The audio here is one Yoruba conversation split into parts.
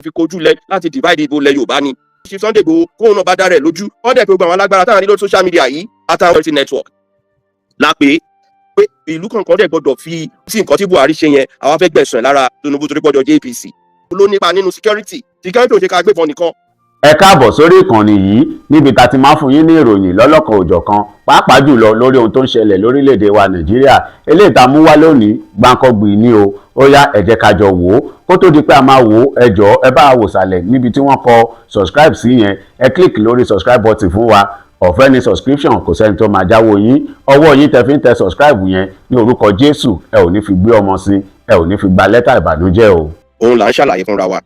fi kojú lẹ láti divide ìbò lẹ Yorùbá ni. Chief Sunday Igboho kóun náà bá dára ẹ̀ lójú wọ́n dẹ̀ pé gbogbo àwọn alágbára táwọn ní lórí social media yìí àtàwọn security network lápè pé ìlú kankan dẹ̀ gbọ́dọ̀ fi sí nǹkan tí Buhari ṣe yẹn àwọn afẹ́ gbẹ̀sùn ẹ̀ lára Tinubu torí pọ́jọ JPC ló nípa nínú security ò ṣe ká gbébọn nìkan. Ẹ káàbọ̀ sórí ìkànnì yìí níbi tá ti máa fún yín ní ìròyìn lọ́lọ́kan òjọ̀kan pàápàá jùlọ lórí ohun tó ń ṣẹlẹ̀ lórílẹ̀‐èdè wa Nàìjíríà. Eléyìí tá a mú wá lónìí gbáǹkọ́gbì ni o, ó yá ẹ jẹ́ ká jọ wò ó. Kó tó di pé a máa wò ó, ẹ jọ̀ọ́ ẹ bá a wò sàlẹ̀ níbi tí wọ́n kọ subscribe sí yẹn, ẹ click lórí subscribe button fún wa. Ọ̀fẹ́ ni subscription, kò sẹ́ni tó máa jáwọ́ yín. Ọwọ́ yín tẹ fi ń tẹ subscribe yẹn ní orúkọ Jésù, ẹ ò ní fi gbé ọmọ sí, ẹ ò ní fi gba lẹ́tà ìbànújẹ́ o. Òun là ń ṣàlàyé fúnra wa.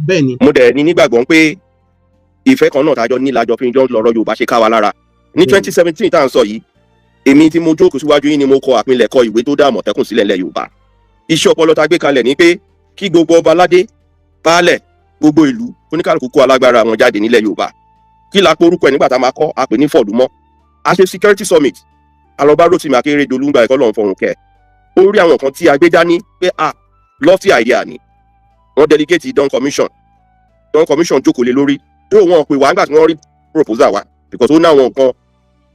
Bẹ́ẹ̀ni. Mo dẹ̀ ní nígbàgbọ́ pé ìfẹ́ kan náà tájọ ní lájọ fi ń jọ lọ́rọ̀ Yorùbá ṣe ká wa lára. Ní 2017 tá à ń sọ yìí, èmi tí mo jókòó síwájú yín ni mo kọ àpilẹ̀kọ ìwé tó dá Àmọ̀tẹ́kùn sílẹ̀ ńlẹ̀ Yorùbá. Iṣẹ́ ọpọlọ tá gbé kalẹ̀ ni pé kí gbogbo ọba aládé, baálẹ̀, gbogbo ìlú oníkálukú kó alágbára wọn jáde nílẹ̀ Yorùbá. Kí la pe orúkọ ẹ̀ nígbà tá a máa kọ́ àpè ní Fọ̀dúmọ́. A ṣe security summit. Alọba Rotimi Akeredolu ń gba ẹ̀kọ́ lọ́run fọ̀run kẹ́. Ó rí àwọn kan tí a gbé dání pé lofty idea ni. Wọ́n delegate Dawn Commission. Dawn Commission jókòó lé lórí. Yóò wọn pè wá nígbà tí wọ́n rí proposal wa because ó ní àwọn nǹkan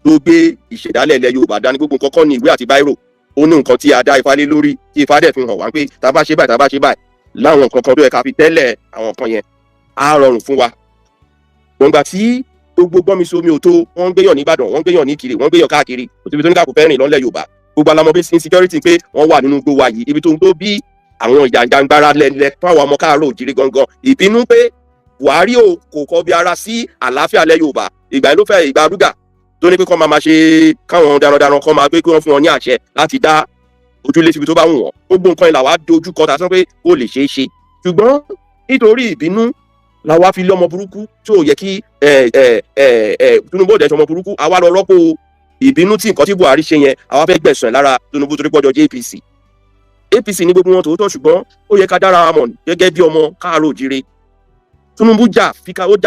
tó gbé ìṣẹ̀dálẹ̀ ilẹ̀ Yorùbá dání gbogbo nǹkan kọ́ ní ìwé àti báírò. Ó ní nǹkan tí a dá Ifá lé lórí tí Ifá dẹ̀ fi hàn wá pé tá a bá ṣe báyìí láwọn nǹkan kan tó yẹ ká fi tẹ́lẹ̀ àwọn nǹkan yẹn á rọrùn fún wa. Gbọ̀ngbà tí gbogbo gbọ́n mi sí omi òtó wọ́n ń gbéyàn ní Ìbàdàn wọ́n ń gbéyàn ní Ìkirè wọ́n ń gbéyàn káàkiri òtún ibi tó ní káàkó fẹ́ rìn lọ́lẹ̀ Yorùbá gbogbo alamọ bí insecurity pé wọ́n wà nínú gbogbo wa yìí ibi tó ń tó bí àwọn ìjàngbara lẹ́lẹ́ fáwọn ọmọ káàárọ̀ òjìrì gangan ìbínú pé Buhari kò kọ bí ara sí àlàáfíà lẹ́ Yorùbá ìgbà ló fẹ́ ìgbà Rúgà tó ní pé kọ́ máa ṣe káwọn darandaran kọ́ máa gbé kí wọ́n fún wọn ní àṣẹ láti dá ojúlé síbi tó bá wù wọ́n gbogbo nǹkan ìlà wa dojú kọ ta sọ pé ó lè ṣeé ṣe ṣùgbọ́n nítorí ìbínú la wá fi lé ọmọ burúkú tí ò yẹ kí Tinubu ọ̀dẹ̀ ọmọ burúkú àwa lọ rọ́pò ìbínú tí nǹkan tí Buhari ṣe yẹn àwa fẹ́ gbẹ̀sùn ẹ̀ lára Tinubu torí pọ́jọ APC ní gbogbo wọn tòótọ́ ṣùgbọ́n ó yẹ ká dára wa mọ̀ gẹ́gẹ́ bí ọmọ káàárọ̀ òjìrè Tinubu jà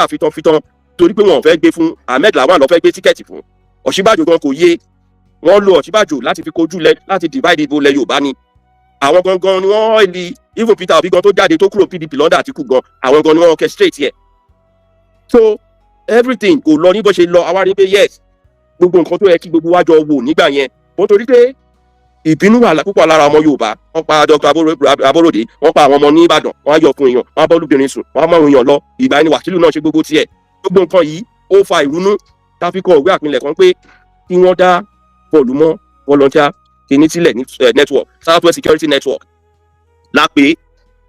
fitan torí pé wọn ò fẹ́ gbé fún Ahmed Lawan lọ fẹ́ gbé tíkẹ́ẹ̀tì fún Ọ̀ṣínbàjò gan kò yé wọ́n lo Ọ̀ṣínbàjò láti fi kojú lẹ láti divide ìbò lẹ Yorùbá ni àwọn gangan ni wọ́n hẹ́ẹ̀lì even Peter Obi gan tó jáde tó kúrò PDP lọ́dà Àtíkù gan àwọn gan ni wọ́n orchestrate yẹ so everything kò lọ ní bó ṣe lọ àwa rí pé yes gbogbo nǹkan tó yẹ kí gbogbo wa jọ wò nígbà yẹn wọ́n torí pé ìbínú wà púpọ̀ lára ọmọ Yorùbá wọ́n pa Dr. Aborode wọ́n pa àwọn ọmọ ní Ìbàdàn wọ́n á yọ fún èèyàn wọ́n á bọ́ lóbìnrin sùn wọ́n á mọ èèyàn lọ ìgbà ẹni Wàsílù náà ṣe gbogbo tiẹ̀ gbogbo nǹkan yìí ó fa ìrúnú táfikọ̀ òwe àpilẹ̀ kan pé kí wọ́n dá Fọ̀dúmọ́ volunteer kìnìtìlẹ̀ network Southwest Security Network lápè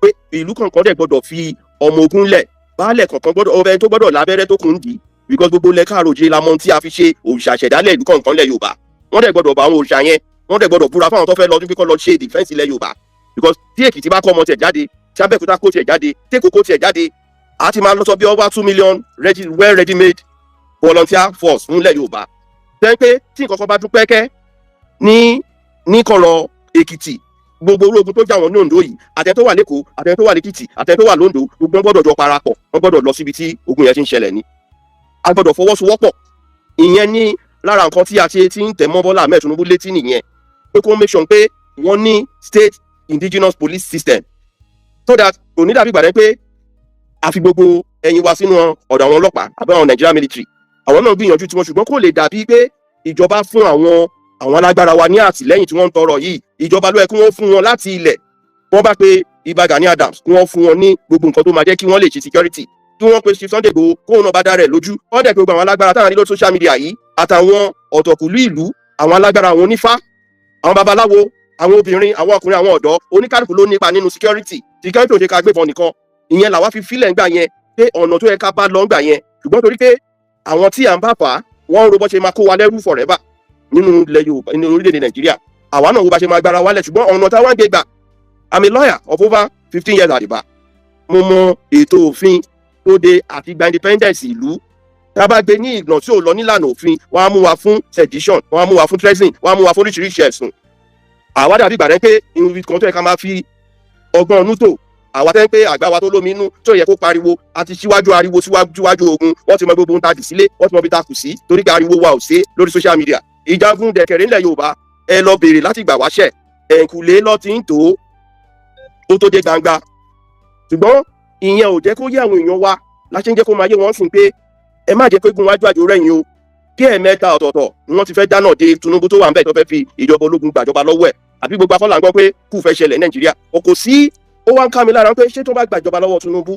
pé ìlú kankan dẹ̀ gbọ́dọ̀ fi ọmọ ogun lẹ̀ baálẹ̀ kankan gbọ́dọ̀ ọbẹ̀ tó gbọ́dọ̀ lábẹ́rẹ́ tó kùn dì because gbogbo lẹ káàró òjìrì lamọ tí a fi ṣe òrìṣà ṣẹ̀dálẹ̀ ìlú kankan lẹ̀ Yorùbá wọ́n dẹ̀ gbọ́dọ̀ bá àwọn òrìṣà yẹn wọ́n dẹ̀ gbọ́dọ̀ búra fáwọn tó fẹ́ lọ tún kíkọ́ lọ ṣe defense ilẹ̀ Yorùbá because tí Èkìtì bá kọ́ ọmọ tiẹ̀ jáde tí Abẹ́òkúta kó tiẹ̀ jáde tí Èkó kó tiẹ̀ jáde a ti máa lọ sọ bí over 2 million well ready made volunteer force fún ilẹ̀ Yorùbá tẹ́ pé tí nǹkan kan bá dún pẹ́kẹ́ ní kọ̀rọ̀ Èkìtì gbogbo ológun tó jà wọ́n ní Oǹdó yìí àtẹ tó wà lẹ́kọ̀ọ́ àtẹ tó wà lẹ́kìtì àtẹ tó wà lóńdó gbogbo wọn gbọ́dọ̀ jọ parapọ̀ wọ́n gbọ́dọ̀ lọ síbi tí ogun yẹn ti ń ṣẹlẹ̀ ni a gbọ́dọ̀ fọwọ́sowọ́pọ̀ ìyẹn ní lára nǹkan tí a ṣe ti ń tẹ̀ mọ́ Bọ́lá Ahmed Tinubu létí nìyẹn pé kó make sure pé wọ́n ní state indigenous police system so that kò ní dàbí gbàdẹ́ pé a fi gbogbo ẹyin wa sínú ọ̀dọ̀ àwọn ọlọ́pàá àbí àwọn Nigeria military àwọn náà gbìyànjú tiwọn ṣùgbọ́n kò lè dàbí pé ìjọba fún àwọn alágbára wa ní àtìlẹ́yìn tí wọ́n ń tọrọ yìí ìjọba ló yẹ kí wọ́n fún wọn láti ilẹ̀ wọ́n bá pé Ìbà Gani Adams kí wọ́n fún wọn ní gbogbo nǹkan tó máa jẹ́ kí wọ́n lè ṣe security kí wọ́n pe Chief Sunday Igboho kóun náà bá dára ẹ̀ lójú wọ́n dẹ̀ pé gbogbo àwọn alágbára táwọn ní lórí social media yìí àtàwọn ọ̀tọ̀kùlú ìlú àwọn alágbára àwọn onífá àwọn babaláwo àwọn obìnrin àwọn ọkùnrin àwọn ọ̀dọ́ oníkálùkù ló nípa nínú security ò ṣe ká gbébọn nìkan ìyẹn làwa fi fílẹ̀ ńgbà yẹn pé ọ̀nà tó yẹ ká bá lọ ńgbà yẹn ṣùgbọ́n torí pé àwọn tí à ń bá fà á wọ́n ń ro bó ṣe máa kó wa lẹ́rú forever nínú ilẹ̀ Yorùbá nínú orílẹ̀-èdè Nàìjíríà àwa náà wo bá ṣe máa gbára wálẹ̀ ṣùgbọ́n ọ̀nà táwọn gbé gbà I'm a lawyer of over 15 years at the bar mo mọ ètò òfin tó de àti gba independence ìlú tá a bá gbé ní ìgbọ̀n tí ò lọ nílànà òfin wọ́n á mú wa fún sedition wọ́n á mú wa fún treason wọ́n á mú wa fún oríṣiríṣi ẹ̀sùn àwa dàbí ìgbà rẹ pé irun kan tó yẹ ká máa fi ọgbọ́n ọ̀nù tó àwa tẹ́ ń pé àgbà wa tó lómi inú tó yẹ kó pariwo àti síwájú ariwo síwájú ogun wọ́n ti mọ gbogbo ohun tá a dì sílé wọ́n ti mọ bí tá a kù sí torí pé ariwo wa ò ṣe lórí social media ìjagun dẹ̀kẹ̀rẹ̀ ńlẹ̀ Yorùbá ẹ lọ béèrè láti gbà wáṣẹ̀ ẹ̀ǹkùlé lọ ti ń tó ó tó dé gbangba ṣùgbọ́n ìyẹn ò jẹ́ kó yé àwọn èèyàn wa láṣẹ ń jẹ́ kó máa yé wọn sìn pé ẹ má jẹ́ pé gun wájú àjò rẹ̀yìn o, kí ẹ̀ẹ̀mẹ́ta ọ̀tọ̀ọ̀tọ̀ ni wọ́n ti fẹ́ dáná de Tinubu tó wà ń bẹ̀ tó fẹ́ fi ìjọba ológun gbàjọba lọ́wọ́ ẹ̀, àbí gbogbo afọ́là ń gbọ́ pé kú fẹ́ ṣẹlẹ̀ Nàìjíríà. Kò sí, ó wá ń ká mi lára pé ṣé tó bá gbàjọba lọ́wọ́ Tinubu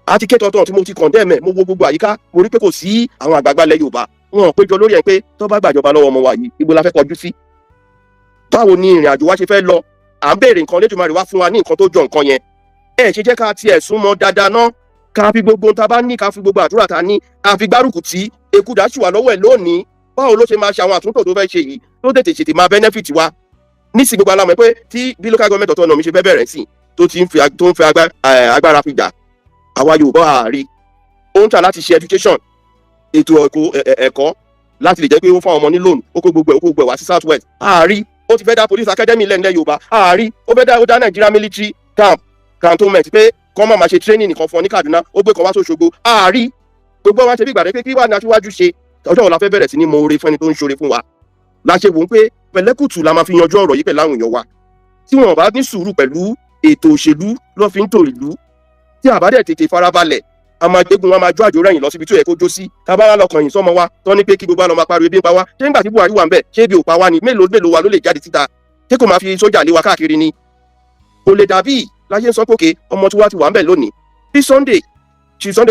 àti kétọ̀tọ̀ tí mo ti condemn ẹ̀, mo wo gbogbo àyíká, mo rí pé kò sí àwọn àgbààgbà ilẹ̀ Yorùbá wọn ò péjọ lórí ẹ̀ pé tó bá gbàjọba lọ́wọ́ ọmọ wa yìí ibo la fẹ́ kọjú sí, báwo ni ìrìn àjò wa ṣe fẹ́ lọ. À ń béèrè nǹkan, Olódùmarè wá fún wa ní nǹkan tó jọ nǹkan yẹn. Ẹ ṣe jẹ́ ká tiẹ̀ súnmọ́ dáadáa ná, ká fi gbogbo ta bá ní, ká fi gbogbo àdúrà ta ní, ká fi gbárùkù tí eku dá ṣùwà lọ́wọ́ ẹ̀ lónìí. Báwo ló ṣe máa ṣe àwọn àtúntò tó fẹ́ ṣe yìí tó tètè máa benefit wa. Nísìnyí gbogbo alámọ̀ pé tí bí local government autonomy ṣe fẹ́ bẹ̀rẹ̀ sí tó ń fẹ́ agbára fi jà, àwa Yorùbá àárí ó ń tà láti ṣe education, ètò ẹ̀kọ́ láti lè jẹ́ pé ó fún àwọn ọmọ ní loan, ó kó gbogbo ẹ̀ wá sí South West àárí. Ó ti fẹ́ dá police academy lẹ́nu Yorùbá àárí. Ó dá Nigeria military cantonment pé kọ́ máa ṣe training nìkan fún ọ ní Kaduna, ó gbé kan wá sóṣogbo àárí. Gbogbo wa ṣe bí ìgbàdé pé kí wà ní aṣíwájú ṣe, ọjọ́ ọ̀la fẹ́ bẹ̀rẹ̀ sí ní mọ oore fún ẹni tó ń ṣoore fún wa. La ṣe wò ó pé pẹ̀lẹ́kùtù la máa fi yanjú ọ̀rọ̀ yìí pẹ̀lú àwọn èèyàn wa. Tí wọn bá ní sùúrù pẹ̀lú ètò òṣèlú ló fi ń tò ìlú, tí a bá dẹ̀ tètè farabalẹ̀, a máa gbégun, a máa jó àjò rẹ̀yìn lọ síbi tó yẹ kó jó sí. Ká bá wá lọkàn yìí sọ́mọ wa tán ní pé kí gbogbo àlọ́ máa pariwo ebi ń pa wá. Ṣé nígbà tí Buhari wà ń bẹ̀ ṣé ebi ò pa wá ni? Mélòó wa ló lè jáde síta? Ṣé kò máa fi sójà lé wa káàkiri ni? Kò lè dàbí láyé ń sọ pé òkè ọmọ tí wá ti wà ń bẹ̀ lónìí. Bí Sunday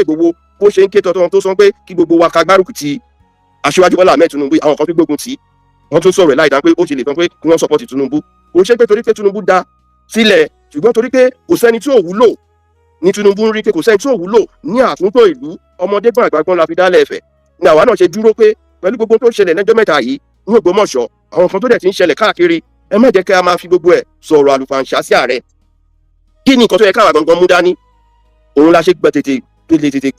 Igboho bó ṣe ń ké tọ́tọ́ tó sọ pé kí gbogbo wa ká gbárùkù ti Aṣíwájú Bọ́lá Ahmed Tinubu, àwọn kan tó gbógun tì í, wọ́n tún sọ̀rọ̀ láì dá pé ó ṣe lè tán pé kí wọ́n support Tinubu. Kò ṣe pé torí pé Tinubu dá sílẹ̀, ṣùgbọ́n torí pé kò sẹ́ni tí ò wúlò ní Tinubu ń rí, pé kò sẹ́ni tí ò wúlò ní àtúntò ìlú. Ọmọdé gbọ́n àgbàgbọ́n la fi dálẹ̀ Ẹ̀fẹ̀. Ní àwa náà ṣe dúró pé pẹ̀lú gbogbo tó ń ṣẹlẹ̀ lẹ́jọ́ mẹ́ta yìí ní Ògbómọ̀ṣọ́, àwọn kan tó dẹ̀ ti ń ṣẹlẹ̀ káàkiri, ẹ má jẹ́ kí a máa fi gbogbo ẹ̀ sọ̀rọ̀ àlùfàǹṣá sí ààrẹ. Kí ni nǹkan tó yẹ káwa gangan mú dání? Òun la ṣe tètè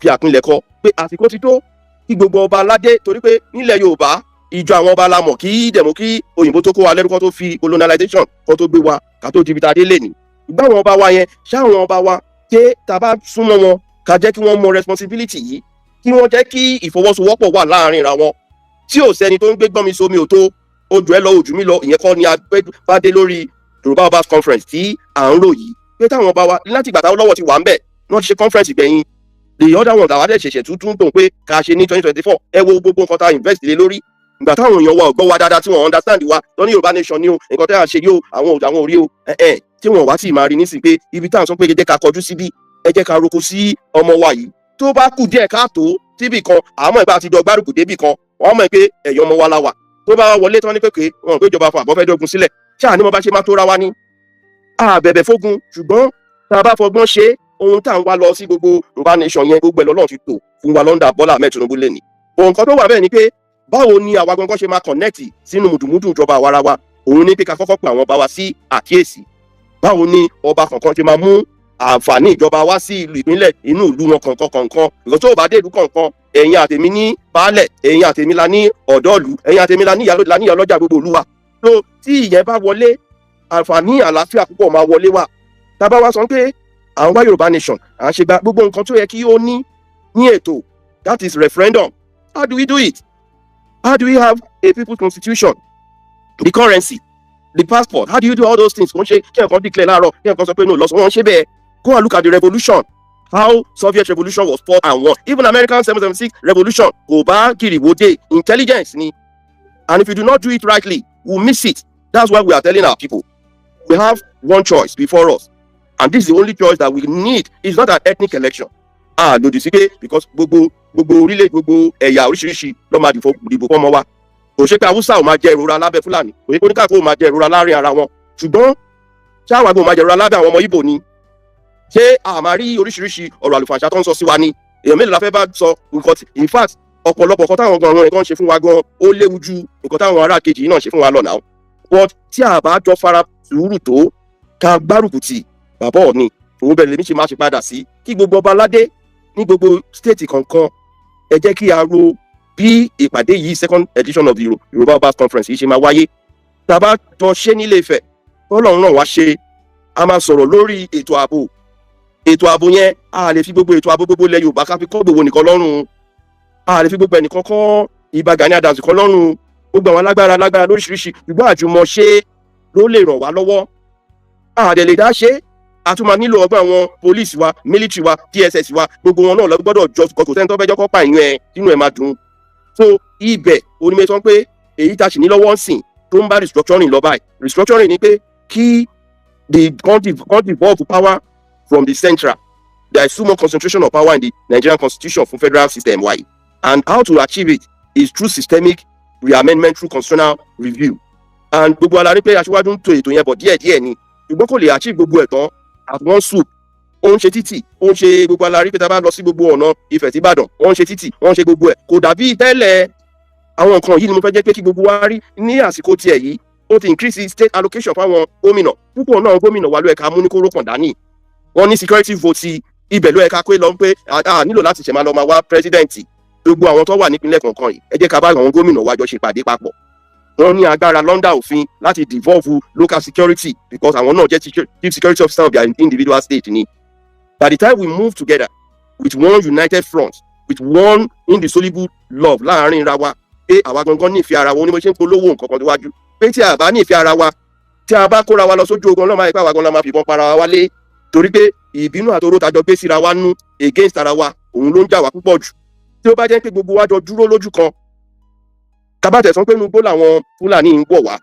fi àpilẹ̀kọ pé àsìkò ti tó kí gbogbo ọba aládé, torí pé nílẹ̀ Yorùbá ìjọ àwọn ọba la mọ̀, kí òyìnbó tó kó wa lẹ́rú kó tó fi colonization kó tó gbé wa ká tó di ibi tá a dé lè ní. Ìgbà àwọn ọba wa yẹn, ṣáwọn ọba wa ké tá a bá súnmọ́ wọn ká jẹ́ kí wọ́n mọ responsibility yìí, kí wọ́n jẹ́ kí ìfọwọ́sowọ́pọ̀ wà láàrin ra wọn. Tí ò sẹ́ni tó ń gbé gbọ́n mi sómi ò tó, ojú ẹ lọ ojú mi lọ, ìyẹn kọ́ ni a bá dé lórí Yorùbá Obas Conference tí à ń rò yìí. Pé táwọn ọba wa láti ìgbà táwọn lọ́wọ́ ti wà ń bẹ̀, wọ́n ti ṣe conference gbẹ̀yìn. The other one làwọn àdẹ̀ṣẹ̀ṣẹ̀ tuntun tó ń pé ká ṣe ní 2024, ẹ wo gbogbo nǹkan tá a invest lé lórí. Ìgbà táwọn èèyàn wa ò gbọ́ wa dáadáa, tí wọ́n understand wa lọ ní Yorùbá nation ni o, nǹkan tẹ́ à ń ṣe yóò àwọn orí o, tí wọ́n wá sì máa rí nísìnyí pé ibi tá à ń sọ pé ẹ jẹ́ ká kọjú síbí, ẹ jẹ́ ká roko sí ọmọ wa yìí. Tó bá kù díẹ̀ káàtó síbì kan, àmọ́ ìgbà àti dọ̀gbárùkù débì kan, wọ́n mọ̀ pé ẹ̀yọ́ ọmọ wa la wà. Tó bá wọlé tán ní pé wọn pé ìjọba fún àbọ̀fẹ́ dógun sílẹ̀, ṣáà ní mo bá ṣe máa tó ra wa ní. A bẹ̀bẹ̀ fógun, ṣùgbọ́n tá a bá fọgbọ́n ṣe ohun tá à ń wá lọ sí gbogbo Yorùbá nation yẹn, gbogbo ẹ̀ lọ́lọ́run ti tò fún wa lọ́ndà Bọ́lá Ahmed Tinubu lẹ́ni. Ohun kan tó wà bẹ́ẹ̀ ni pé báwo ni àwa gangan ṣe máa connect sínú mùdùmùdù ìjọba àwarawa. Òun ní pé ká kọ́kọ́ pe àwọn ọba wa sí àkíyèsí. Báwo ni ọba kankan ṣe máa mú àǹfààní ìjọba wá sí ìlú ìpínlẹ̀ inú ìlú wọn kọ̀ọ̀kan. Ìgbà tó bá dé ìlú kọ̀ọ̀kan, ẹ̀yin àtèmi ní baálẹ̀, ẹ̀yin àtèmi la ní ọ̀dọ́ọ̀lú, ẹ̀yin àtèmi la ní ìyá ọlọ́jà gbogbo ìlú wa. So tí ìyẹn bá wọlé, àǹfààní àlàáfíà púpọ̀ máa wọlé wá. Tá bá wá sọ pé àwọn wá Yorùbá nation, à ń ṣe gba gbogbo nǹkan tó yẹ kí ó ní ètò, that is referendum. How do we do it? How do we have a people's constitution, the currency, the passport? How do you do all those things? Wọ́n ṣe kí ẹ̀kan declare láàárọ̀, kí ẹ̀kan sọ pé no lọ́sọ̀, wọ́n ṣe bẹ́ẹ̀. Go and look at the revolution, how Soviet revolution was fought and won. Even American 1776 revolution, kò bá kiriwode, intelligence ni. And if you do not do it rightly, we'll miss it. That's why we are telling our people, we have one choice before us. And this is the only choice that we need. It's not an ethnic election. Lòdì sí pé because gbogbo orílẹ̀ gbogbo ẹ̀yà oríṣiríṣi ló máa dìbò fọ́mọ wa. Kò ṣe pé Haúsá ò máa jẹ ìrora lábẹ́ Fúlàní, kò ṣe pé oníkàkó ò máa jẹ ìrora láàrin ara wọn. Ṣùgbọ́n ṣáà wàá gbọ́ máa jẹ ìrora lábẹ́ àwọn ọmọ Ìgbò ni. Ṣé a máa rí oríṣiríṣi ọ̀rọ̀ àlùfàǹṣá tó ń sọ sí wa ni? Èèyàn mélòó la fẹ́ bá sọ nǹkan tí in fact ọ̀pọ̀lọpọ̀ nǹkan táwọn gan-an nǹkan ṣe fún wa gan-an ó léwu ju nǹkan táwọn ará kejì náà ṣe fún wa lọ náà. But tí a bá jọ fara sùúrù tó ká gbárùkù tì bàbá Ọọ̀ni, òun bẹ̀rẹ̀ lèmi ṣe máa ṣe padà sí kí gbogbo ọba aládé ní gbogbo stéètì kọ̀ọ̀kan ẹ jẹ́ kí a ro bí ìpàdé yìí second edition of the Yorùbá Obas Conference yìí ṣe máa wáyé. Tá a bá jọ ṣe nílé Ifẹ̀, Ọlọ́run náà wá ṣe, a máa sọ̀rọ̀ lórí ètò ààbò. Ètò ààbò yẹn a lè fi gbogbo ètò ààbò gbogbo ilẹ̀ Yorùbá ká fi kọ́ gbogbo nìkan lọ́rùn. A lè fi gbogbo ẹnìkan kọ́ Ìbà Gani Adams kan lọ́rùn. Gbogbo àwọn lágbára lóríṣiríṣi, ṣùgbọ́n àjùmọ̀ṣe ló lè ràn wá lọ́wọ́. A dẹ̀ lè dá ṣe, a tún máa nílò ọgbọ́n àwọn police wa, military wa, DSS wa, gbogbo wọn náà lọ gbọ́dọ̀ jọ kò sẹ́ni tó fẹ́ jọ́kọ́ pààyàn ẹ̀ nínú ẹ̀ máa dùn. So ibẹ̀ onímọ̀ sọ pé èyí tá a sì ní lọ́wọ́ ń sìn tó ń bá restructuring lọ báyìí. Restructuring ni pé kí the country devolve power from the central. There is too much concentration of power in the Nigerian constitution for federal system wide. And how to achieve it is through systemic reamendment through constitutional review. And gbogbo ala rí pé aṣíwájú ń to ètò yẹn bọ̀ díẹ̀díẹ̀ ni ṣùgbọ́n kò lè achieve gbogbo ẹ̀ tán at one swoop. Ó ń ṣe títì, ó ń ṣe gbogbo ala rí pé tá a bá lọ sí gbogbo ọ̀nà Ifẹ̀ sí Ìbàdàn, ó ń ṣe títì, ó ń ṣe gbogbo ẹ̀. Kò dàbí tẹ́lẹ̀. Àwọn nǹkan yìí ni mo fẹ́ jẹ́ pé kí gbogbo wa rí ní àsìkò tiẹ̀ yìí. Ó ti increase state allocation fáwọn gómìnà. Púpọ̀ náà gómìnà wa ló ẹ̀ka mú ní kóró pọ̀n dání. Wọ́n ní security vote sí ibẹ̀ ló ẹ̀ka pé lọ pé nílò láti ṣẹ̀ máa lọ máa wá pírẹ́sídẹ̀ǹtì. Gbogbo àwọn tó wà nípínlẹ̀ kọ̀ọ̀kan yìí ẹ jẹ́ ká bá àwọn gómìnà wa jọ ṣe pàdé papọ̀. Wọ́n ní agbára London òfin láti devolve local security because àwọn náà jẹ́ chief security officer of their individual state ni. By the time we move together with one united front, with one indissoluble love láàárín ra wa, pé àwa gangan nífẹ̀ẹ́ ara wa onímọ̀ ṣe ń polówó nǹkan kan síwájú. Pé tí a bá nífẹ̀ẹ́ ara wa, tí a bá kóra wa lọ sójú ogun ọlọ́mọ àìpá wa gan la máa fìbọn para wa wálé. Torí pé ìbínú àtòrò tàjọ gbé síra wa nú against ara wa, òun ló ń jà wá púpọ̀ jù. Tí ó bá jẹ́ pé gbogbo wa jọ dúró lójú kan, kábàtẹ̀ sọ pé inú igbó làwọn Fúlàní ń bọ̀ wá.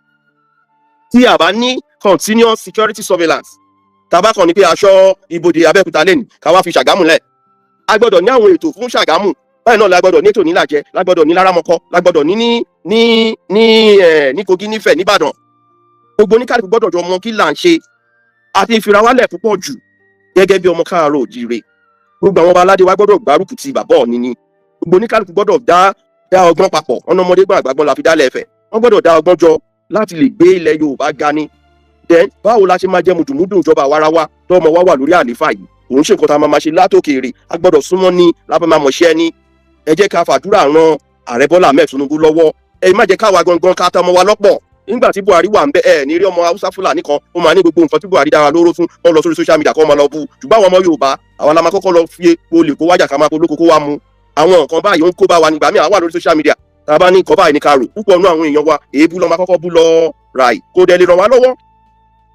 Tí a bá ní continuous security surveillance, tàbá kan ní pé aṣọ ibodè Abẹ́òkúta lẹ́nu káwá fi Ṣàgámù lẹ̀. A gbọ́dọ̀ ní àwọn ètò fún Ṣàgámù. Báyìí náà la gbọ́dọ̀ ní ètò ní Ìlàjẹ, la gbọ́dọ̀ ní Lárámọkọ, la gbọ́dọ̀ ní Kogi nífẹ̀ níbàdàn. Gbogbo oníkálùkù gbọ́dọ̀ jọ mọ kí là ń ṣe. Àti ìfirawálẹ̀ púpọ̀ jù gẹ́gẹ́ bí ọmọ káàárọ̀ òjíire. Gbogbo àwọn ọba aládé wa gbọ́dọ̀ gbárùkù ti bàbá Ọọ̀ni ni. Gbogbo oníkálùkù gbọ́dọ̀ dá ọgbọ́n papọ̀. Ọ̀nà ọmọdé gbọ́n àgbàgbọ́n la fi dálẹ̀ Ẹ̀fẹ̀. Wọ́n gbọ́dọ̀ dá ọgbọ́n jọ láti lè gbé ilẹ̀ Yorùbá ga ni. Then báwo la ṣe máa jẹ mùdùmúdù ìjọba àwarawa tọ́mọ wa wà lórí àlééfà yìí? Òun ṣe nǹkan tá a máa ṣe látòkèèrè. A gbọ́dọ̀ súnmọ́ ní lábẹ́ máa mọ̀ṣẹ́ ní. Ẹ jẹ́ ká fàdúrà ran Ààrẹ Bọ́lá Ahmed Tinubu lọ́wọ́. Ẹ má jẹ́ káwa gangan ká tọmọ wa lọ́pọ̀. Nígbà tí Buhari wà ń bẹ ẹ ní rí ọmọ Haúsá Fúlàní kan ó máa ní gbogbo nǹkan tí Buhari dára lóró fún wọn lọ sórí social media kan máa lọ bú. Ṣùgbọ́n àwọn ọmọ Yorùbá àwa la máa kọ́kọ́ lọ fi olè kó wájà ká máa polóko kó wá mu. Àwọn nǹkan báyìí ó ń kó bá wa nígbà míì àwa lórí social media. Tá a bá ní nǹkan báyìí ní ká rò púpọ̀ nínú àwọn èèyàn wa èébú lọ́ máa kọ́kọ́ bú lọ ràì kó dẹ̀ lè ràn wá lọ́wọ́.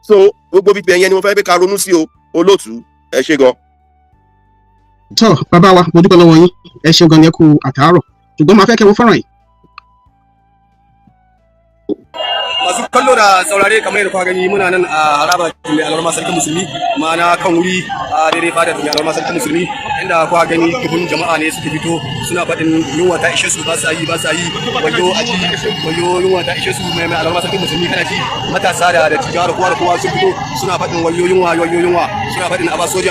So gbogbo bíbẹ̀ yẹn ni mo fẹ́ bí ká ronú sí o olóòtú ẹ ṣé gan. Tọ́ bàbá wa mo dúpẹ́ lọ́wọ́ yín ẹ ṣeun gan ni ẹ kú àtàárọ̀ ṣùgbọ́n máa fẹ́ kẹ́ wo fọ́nrán yìí. Masu kallo da saurare kamar yadda kuka gani muna nan a haraba mai alwarma sarkin musulmi ma'ana kan wuri a daidai fada mai alwarma sarkin musulmi inda kuka gani dubun jama'a ne suka fito suna faɗin yunwa ta ishe su ba sa yi wayo aji wayo yunwa ta ishe su mai alwarma sarkin musulmi kana ji matasa da tijara kowa da kowa sun fito suna faɗin wayo yunwa suna faɗin aba soja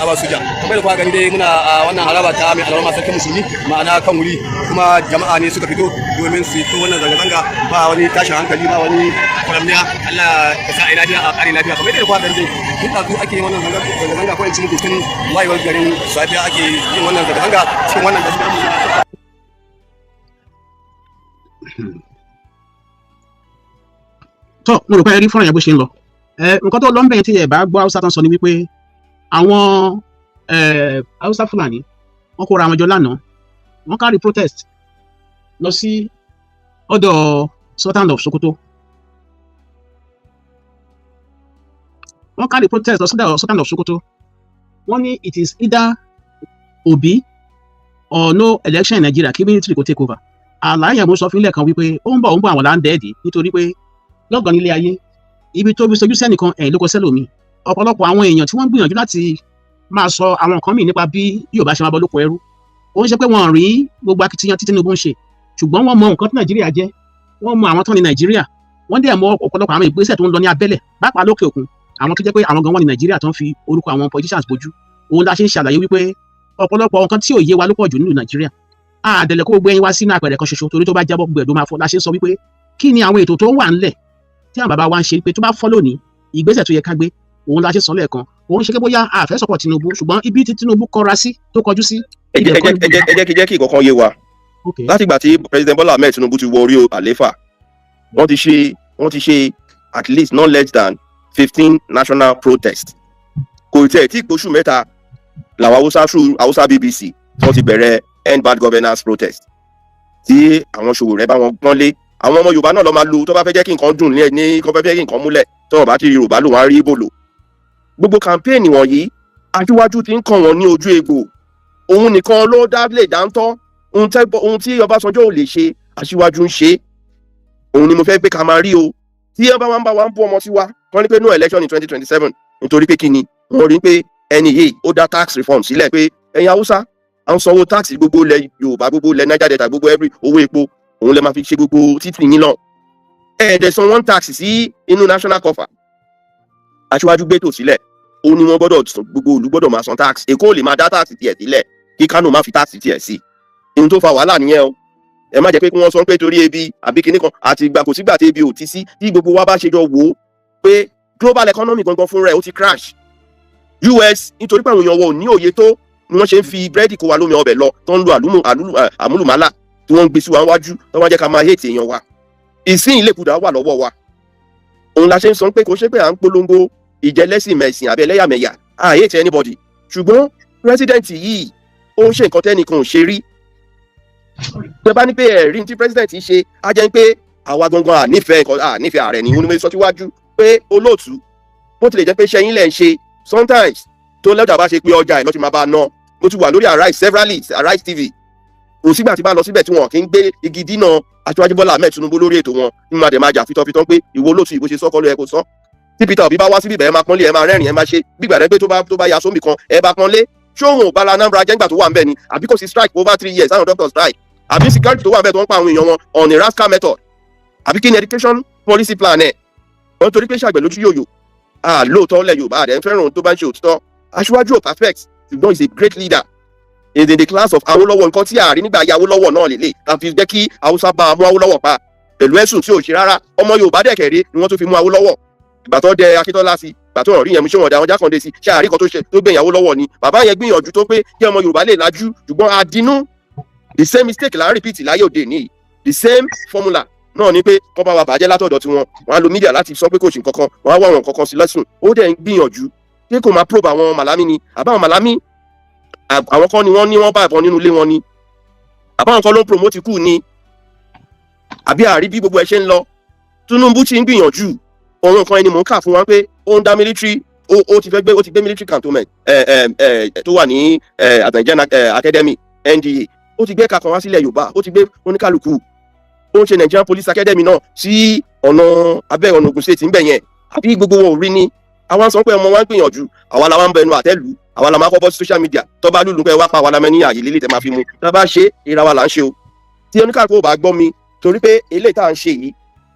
kamar da kuka gani dai muna a wannan haraba ta mai alwarma sarkin musulmi ma'ana kan wuri kuma jama'a ne suka fito domin su yi wannan zanga-zanga ba wani tashin hankali ba wani kwaramniya Allah ya sa lafiya a kare lafiya kamar yadda kwa garin duk da ake yin wannan zanga ko in ci mutum wayewar garin safiya ake yin wannan zanga cikin wannan gaskiya tó mo rò pé ẹ rí fọ́nrán yẹn bó ṣe ń lọ nǹkan tó lọ ń bẹ̀yẹn tí ẹ bá gbọ́ Haúsá tán sọ ni wípé àwọn Haúsá Fúlàní wọ́n kóra wọn jọ lánàá wọ́n kárí protest lọ sí ọ̀dọ̀ Sultan of Sokoto. Wọ́n carry protest lọ sọ́dọ̀ Sultan of Sokoto. Wọ́n ní it is either Obi or no election in Nigeria kí military kò take over. Àlàyé mo sọ fún ilé kan wípé ó ń bọ̀ àwọn là ń dẹ́ẹ̀dì nítorí pé lọ́gàn nílé ayé ibi tó fi sojú sẹ́nìkan ẹ̀yìn ló kọ sẹ́lòmíì. Ọ̀pọ̀lọpọ̀ àwọn èèyàn tí wọ́n gbìyànjú láti máa sọ àwọn nǹkan míì nípa bí Yorùbá ṣe máa bọ́ lóko ẹrú. Ó ń ṣe pé wọ́n rí gbogbo akitiyan tí Tinubu ń ṣe ṣùgbọ́n wọ́n mọ nǹkan tí Nàìjíríà jẹ́ wọ́n mọ àwọn tó ní Nàìjíríà wọ́n dẹ̀ mọ ọ̀pọ̀lọpọ̀ àwọn ìgbésẹ̀ tó ń lọ ní abẹ́lẹ̀ pàápàá lókè òkun àwọn tó jẹ́ pé àwọn gan wọ́n ní Nàìjíríà tó ń fi orúkọ àwọn politicians bójú òun la ṣe ń ṣàlàyé wípé ọ̀pọ̀lọpọ̀ nǹkan tí ò yé wa ló pọ̀ jù nínú Nàìjíríà àdẹ̀lẹ̀ kó gbé yín wá sínú àpẹẹrẹ kan ṣoṣo torí tó bá jábọ́ gbogbo ẹ̀ ló máa fọ́ la ṣe ń sọ wípé kí ni àwọn ètò tó wà ńlẹ̀ tí àwọn bàbá wa ń ṣe pé tó bá fọ́ lónìí ìgbésẹ̀ tó yẹ ká gbé òun la ṣe sọ lẹ́ẹ̀kan òun ṣe pé bóyá àfẹ́ sọ̀pọ̀ Tinubu ṣùgbọ́n ibi tí Tinubu kọra sí tó kọjú sí. ẹ jẹ́ kí ìkọ̀kan yé wa látìgbà tí President Bola Ahmed Tinubu ti wọ orí àlééfà wọ́n ti ṣe at least not less than 15 national protests. Kò tẹ̀ tí ìpòṣù mẹ́ta làwọn Hausa BBC wọ́n ti bẹ̀rẹ̀ end bad governance protest tí àwọn ṣòwò rẹ̀ bá wọn gbọ́n lé àwọn ọmọ Yorùbá náà lọ máa lo tó bá fẹ́ jẹ́ kí nǹkan dùn ní kó fẹ́ jẹ́ kí nǹkan múlẹ̀ tó wọn bá ti Yorùbá lò wọ́n á rí Ìbò lò. gbogbo campaign wọ̀nyí aṣíwájú ti ń kàn wọ́n ní ojú egbò, òun nìkan ló lè dáńtọ́, ohun tí Ọbásanjọ́ ò lè ṣe aṣíwájú ń ṣe. Òun ni mo fẹ́ pé ká máa rí o. Tí ẹ bá wá ń bá wa ń bú ọmọ tiwa wọ́n ní pé no election in 2027 nítorí pé kí ni wọ́n rí pé ẹni yìí ó dá tax reform sílẹ̀ pé ẹ̀yin Haúsá à ń sanwó tax gbogbo ilẹ̀ Yorùbá, gbogbo ilẹ̀ Niger Delta, gbogbo owó epo òun lè máa fi ṣe gbogbo títì yín náà. Ẹ̀ẹ́dẹ̀ san one tax sí inú national coffer. Aṣíwájú gbé tò sílẹ̀, ó ní wọ́n gbọ́dọ̀ san, gbogbo ìlú gbọ́dọ̀ máa san tax. Èkó lè máa dá tax tiẹ̀ sílẹ̀ kí Kánò má fi tax tiẹ̀ sí. Ohun tó fa wàhálà nìyẹn o. Ẹ má jẹ́ pé kí wọ́n sọ pé torí ebi àbí kinní kan àti ìgbà kò sígbà tí ebi ò ti sí, tí gbogbo wa bá ṣe jọ wò ó pé global economy gangan fún rẹ̀ ó ti crash. US nítorí pé àwọn èèyàn wọn ò ní òye tó ni wọ́n ṣe ń fi búrẹ́dì kó wa lómi ọbẹ̀ lọ, tó ń lo àmúlùmálà tí wọ́n ń gbé sí wa wájú, tó wọ́n jẹ́ ká máa hate èèyàn wa. Ìsìn ìlẹ̀kùdà wà lọ́wọ́ wa. Òun la ṣe ń sọ pé kò ṣe pé à ń polongo ìjẹlẹ́sìn mẹ̀sìn àbí ẹlẹ́yàmẹ̀yà, I hate anybody. Ṣùgbọ́n president yìí ó ń ṣe nǹkan tẹ́nìkan ò ṣe rí. Tẹ́ bá ní pé ẹ̀rí tí president ṣe á jẹ́ pé àwa gangan ànífẹ̀ẹ́ ààrẹ ni. Wọ́n ní mo sọ síwájú pé olóòtú bó tilẹ̀ jẹ́ pé ṣẹ́yìn lẹ̀ ń ṣe sometimes tó lọ́jà bá ṣe pé ọjà ẹ̀ lọ́ ti máa bá a ná. Mo ti wà lórí Arise TV. Kò sígbà tí bá lọ síbẹ̀ tí wọn kì í gbé igi dínà Aṣíwájú Bọ́lá Ahmed Tinubu lórí ètò wọn ní máa dẹ̀ máa jà fitọ́fitọ́ pé ìwọ olóòtú ìbò ṣe sọ́kọ́ ló yẹ kó sọ. Tí Peter Obi bá wá síbí bẹ́ẹ̀ máa pọ́nlé, ẹ máa rẹ́rìn, ẹ máa ṣe gbígbà rẹ pé tó bá ya sómi kan ẹ bá pọ́nlé. Ṣé òun ò bá la Anambra jẹ́ nígbà tó wà ń bẹ̀ ni? Àbí kò sí strike over 3 years àwọn doctor strike? Àbí security tó wà ń bẹ̀ tó ń pa àwọn èèyàn wọn on a rascal method? Àbí kí ni education policy plan ẹ̀? Wọ́n torí pé ṣàgbẹ̀ lójú yòyò. Lóòótọ́ lẹ̀ Yorùbá rẹ̀ ń fẹ́ràn ohun tó bá ń ṣe òtítọ́. Aṣíwájú ò perfect, ṣùgbọ́n is a great leader. Is in the class of Awólọ́wọ̀, nǹkan tí àárín nígbà ayé Awólọ́wọ̀ náà lélẹ̀ tàbí jẹ́ kí Haúsá bá mú Awólọ́wọ̀ pa pẹ̀lú ẹ̀sùn tí ò ṣe rárá. Ọmọ Yorùbá dẹ̀kẹ̀rẹ́ ni wọ́n tún fi mú Awólọ́wọ̀. Ìgbà tó dẹ Akíntọ́lá sí, ìgbà tó rí yẹn mú ṣé wọn dẹ àwọn Jákàndé sí, ṣé àárín kan tó gbẹ̀yìn Awólọ́wọ̀ ni. Bàbá yẹn gbìyànjú tó pé kí ọmọ Yorùbá lè lajú, ṣùgbọ́n adínú the same mistake là ń repeat láyé òde ní. The same formula náà ni pé kọ́ bá wa bàjẹ́ látọ̀dọ̀ tiwọn, wọ́n á lo mídíà láti sọ pé kò sí nǹkan kan, wọ́n á wá àwọn nǹkan kan sí lẹ́sùn. Ó dẹ̀ ń gbìyànjú pé kò máa probe àwọn Màlámí ni, àbáwọn Màlámí àwọn kan ni wọ́n ní wọ́n bá ìbọn nínú ilé wọn ni, àbáwọn kan ló ń promote kù ni, àbí àrí bí gbogbo ẹ ṣe ń lọ. Tinubu ti ń gbìyànjú, ọ̀run kan ẹni mò ń kà fún wa pé ó ń dá military, ó ti gbé military cantonment tó wà ní Nigerian Academy NDA, ó ti gbé ẹ̀ka kan wá sílẹ̀ Yorùbá, ó ti gbé oníkálukú, ó ń ṣe Nigerian Police Academy náà sí ọ̀nà abẹ́ ọ̀nà Ògùn State ńbẹ̀ yẹn, àbí gbogbo wọn ò rí ni. Àwọn sọ pé ọmọ wa ń gbìyànjú, àwa la wá ń bẹnu àtẹ́lù, àwa la máa kọ́ bọ́ sí social media, tó bá lùlù pé wá pa àwa la mẹ́ ní àyè lílé tẹ́ máa fi mu, tá bá ṣe ìra wa là ń ṣe o. Tí oníkàlùkù ò bá gbọ́ mi, torí pé eléyìí tá à ń ṣe yìí,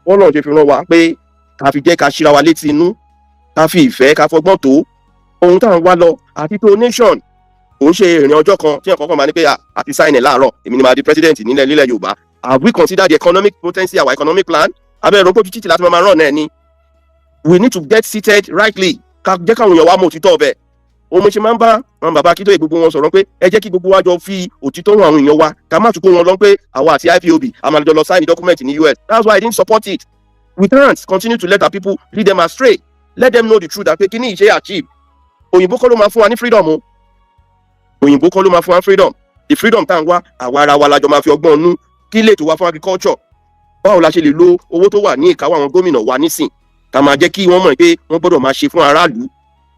wọ́n náà ṣe fi ràn wá pé ká fi jẹ́ ká ṣíra wa létí inú, ká fi ìfẹ́ ká fọgbọ́n tó ohun tá à ń wá lọ, àti tó nation kò ń ṣe ìrìn ọjọ́ kan tí ẹ̀kọ́ kan máa ní pé àti sign ẹ̀ láàárọ̀ èmi ni máa di president nílẹ̀ Yorùbá. Have we considered the economic potency, our economic plan? Abẹ́rẹ́ rògbòjú títí láti máa rán náà ni. We need to get seated rightly. Ká jẹ́ káwọn èèyàn wá mọ òtítọ́ ọbẹ̀. Òun mo ṣe máa ń bá àwọn bàbá Akíntóyè gbogbo wọn sọ̀rọ̀ pé ẹ jẹ́ kí gbogbo wa jọ fi òtítọ́ hàn àwọn èèyàn wa, ká má tún kó wọn lọ pé àwa àti IPOB a máa lọ sign the document ní US. That's why I didn't support it. We can't continue to let our people lead them astray. Let them know the truth that pé kí ni ìṣe achieve. Òyìnbó kọ́ ló máa fún wa ní freedom o. Òyìnbó kọ́ ló máa fún wa freedom. The freedom tá à ń wá àwa ara wa lájọ máa fi ọgbọ́n nú kí lè tó wá fún agriculture. Báwo la ṣe lè lo owó tó wà ní ìkáwọ́ àwọn gómìnà wa nísìn ká máa jẹ́ kí wọ́n mọ̀ pé wọ́n gbọ́dọ̀ máa ṣe fún aráàlú.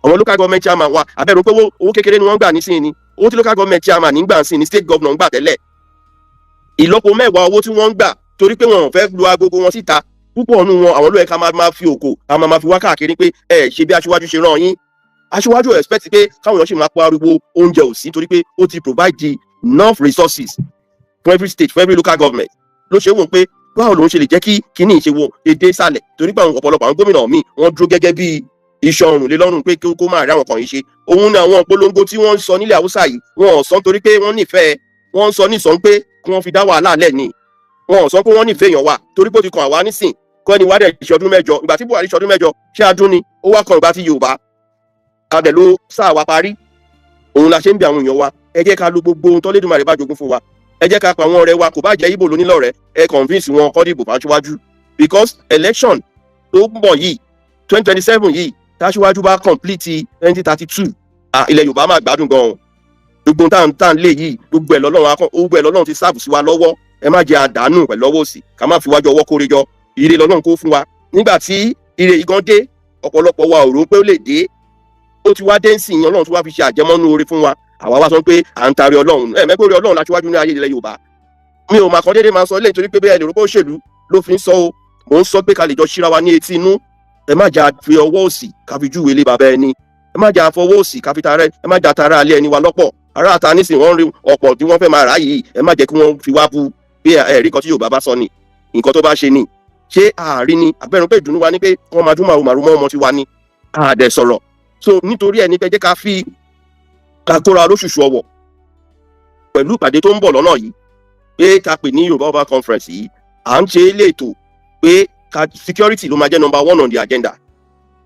Àwọn local government chairman wa abẹ́rù pé owó kékeré ni wọ́n gbà nísìn ni. Owó tí local government chairman nígbà sí ni state governor ń gbà tẹ́lẹ̀. Ìlọ́po mẹ́wàá owó tí wọ́n ń gbà torí pé wọn ò fẹ́ lu agogo wọn síta. Púpọ̀ nínú wọn àwọn ló yẹ ká máa fi òkò ká máa fi wá káàkiri pé ẹ ṣe bí aṣíwájú ṣe rán yín. Aṣíwájú expect pé káwọn èèyàn ṣì máa pariwo oúnjẹ òsì torí pé ó ti provide enough resources for every state, for every local government. Ló ṣe wọ́n pé báwo lòun ṣe lè jẹ́ kí kíní ìṣe wo èdè sálẹ̀ torí pé àwọn ọ̀pọ̀lọpọ̀ àwọn gómìnà míì wọ́n dúró gẹ́gẹ́ bí iṣan ọrùn lé lọ́rùn pé kó máa rí àwọn kan yìí ṣe. Òun ni àwọn polongo tí wọ́n ń sọ nílẹ̀ Haúsá yìí wọn ò sọ torí pé wọ́n nífẹ̀ẹ́, wọ́n ń sọ nísọ pé kí wọ́n fi dá wàhálà lẹ̀ ni. Wọn ò sọ pé wọ́n nífẹ̀ẹ́ èèyàn wa torí pé ó ti kàn àwa nísìn kọ́ ẹni wádẹ̀ ìṣọdún mẹ́jọ ìgbà tí Buhari ṣọdún mẹ́jọ ṣé adún ni ó wá kan ìgbà tí Yorùbá kadẹ̀ ló sáà wa parí. Òun la ṣe ń bí àwọn èèyàn wa ẹ jẹ́ ká lo gbogbo ohun tó Lédùmarè bá jogún fún wa, ẹ jẹ́ ká pa àwọn ọ̀rẹ́ wa kò bá jẹ́ Ìgbò lónílọ̀rẹ́ ẹ convince wọn kọ́ dìbò fáṣíwájú because election tó ń bọ̀ yìí 2027 yìí táṣíwájú bá complete 2032 ilẹ̀ Yorùbá máa gbádùn gan-an. Gbogbo tá à ń lé yìí gbogbo ẹ̀ lọ́lọ́run ti sáàbù sí wa lọ́wọ́, ẹ má jẹ́ àdánù pẹ̀lú ọwọ́ òsì ká má fi wájú ọwọ́ kórè jọ. Ire lọ́lọ́run kó fún wa nígbà tí ire yìí gan dé ọ̀pọ̀lọpọ̀ wa ò rò pé ó lè dé. ó ti wá dé ń sìn ọlọ́run tó wá fi ṣe àjẹmọ́nú oore fún wa àwa wá sọ pé à ń tari ọlọ́run mẹ́gbẹ́rẹ́ ọlọ́run láṣíwájú ní ayé ilẹ̀ Yorùbá mi ò mà kàn déédéé máa sọ lẹ́yìn torí pé bẹ́ẹ̀ lè rò pé òṣèlú ló fi ń sọ o mò ń sọ pé ká lè jọ ṣíra wa ní etí inú ẹ má jà fi ọwọ́ òsì ká fi júwèé lé bàbá ẹni ẹ má jà fọwọ́ òsì ká fi tarẹ́ ẹ má jà tara alẹ́ ẹni wa lọ́pọ̀ ará àta nísìnyí wọ́n rí ọ̀pọ̀ tí wọ́n fẹ́ máa rà yìí ẹ má jẹ́ kí wọ́n fi wá bu bí ẹ̀rí kan tí Yorùbá bá sọ ni nǹkan tó bá ṣe ni ṣé ààrin ni àbẹ̀rún pé ìdùnnú wa ni pé wọ́n máa dún màrúmàrú mọ́ ọmọ tiwa ni àdẹ̀ sọ̀rọ̀ so nítorí ẹ̀ ní pé jẹ́ ká fi kakóra lóṣùṣù ọwọ̀ pẹ̀lú ìpàdé tó ń bọ̀ lọ́nà yìí pé ká pè ní Yorùbá Ọba Conference yìí à ń ṣe ilé ètò pé security ló máa jẹ́ number 1 on the agenda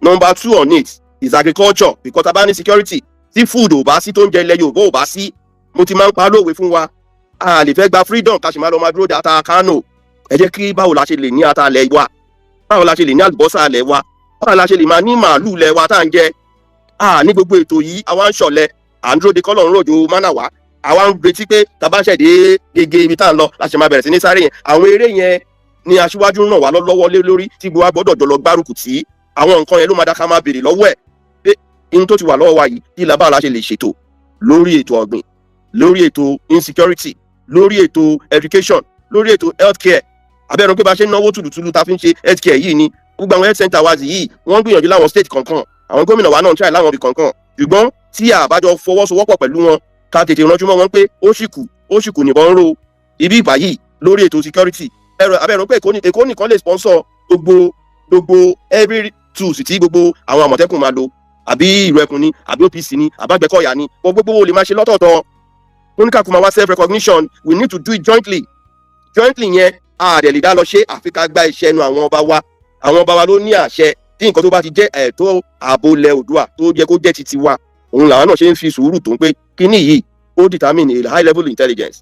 number 2 on it is agriculture because tá bá ní security tí food ò bá sí tó ń jẹ ilẹ̀ Yorùbá ò bá sí mo ti máa ń pa lówe fún wa a lè fẹ́ gba freedom ká sì máa lọ máa dúró de ata Kano ẹ jẹ́ kí báwo la ṣe lè ní ata ilẹ̀ wa báwo la ṣe lè ní àlùbọ́sà ilẹ̀ wa báwo la ṣe lè máa ní màálù ilẹ̀ wa tá à ń jẹ ní gbogbo ètò yìí àwa ń ṣọ̀lẹ à ń dúró de kọ́lọ̀ ń rọ̀jò mánà wá àwa ń retí pé tá bá ṣẹ̀dé gègé ibi tá à ń lọ la ṣe máa bẹ̀rẹ̀ sí ní sáré yẹn àwọn eré yẹn ni aṣíwájú ràn wá lọ́wọ́ lé lórí tí gbogbo wa gbọ́dọ̀ jọ lọ gbárùkù tí àwọn nǹkan yẹn ló máa dá ká máa béèrè lọ́wọ́ ẹ̀ pé ihun tó ti wà lọ́wọ́ wa yìí kí la bá la ṣe lè ṣètò lórí ètò ọ̀gbìn lórí ètò insecurity lórí ètò education lórí ètò healthcare abẹ́rùn pé bá ṣe ń náwó tùlùtùlù ta fi ń ṣe healthcare yìí ni gbogbo àwọn health center wa yìí wọ́n ń gbìyànjú láwọn state kankan àwọn gómìnà wa náà ń try láwọn ibì kankan ṣùgbọ́n tí àbájọ fọwọ́sowọ́pọ̀ pẹ̀lú wọn ká tètè ránjú mọ́ wọn pé ó sì kù nìbọn ń ro ibi ìbá yìí lórí ètò security abẹ́rùn pé Èkó nìkan lè sponsor gbogbo every tools tí gbogbo àwọn Àmọ̀tẹ́kùn máa lò àbí ìrù ẹkùn ni àbí OPC ni àbágbẹ́kọ̀yà ni gbogbo wo lè máa ṣe lọ́tọ̀ọ̀tọ̀ oníkàkùn máa wá self recognition we need to do it jointly yẹn ààrẹ lè dá lọ ṣe àfi ká gba iṣẹ́ ẹnu àwọn ọba wa ló ní àṣẹ tí nǹkan tó bá ti jẹ́ ẹ̀tọ́ ààbò ilẹ̀ Oòduà tó yẹ kó jẹ́ titi wa òun làwọn náà ṣe ń fi sùúrù tó ń pé kíní yìí ó determine a high level intelligence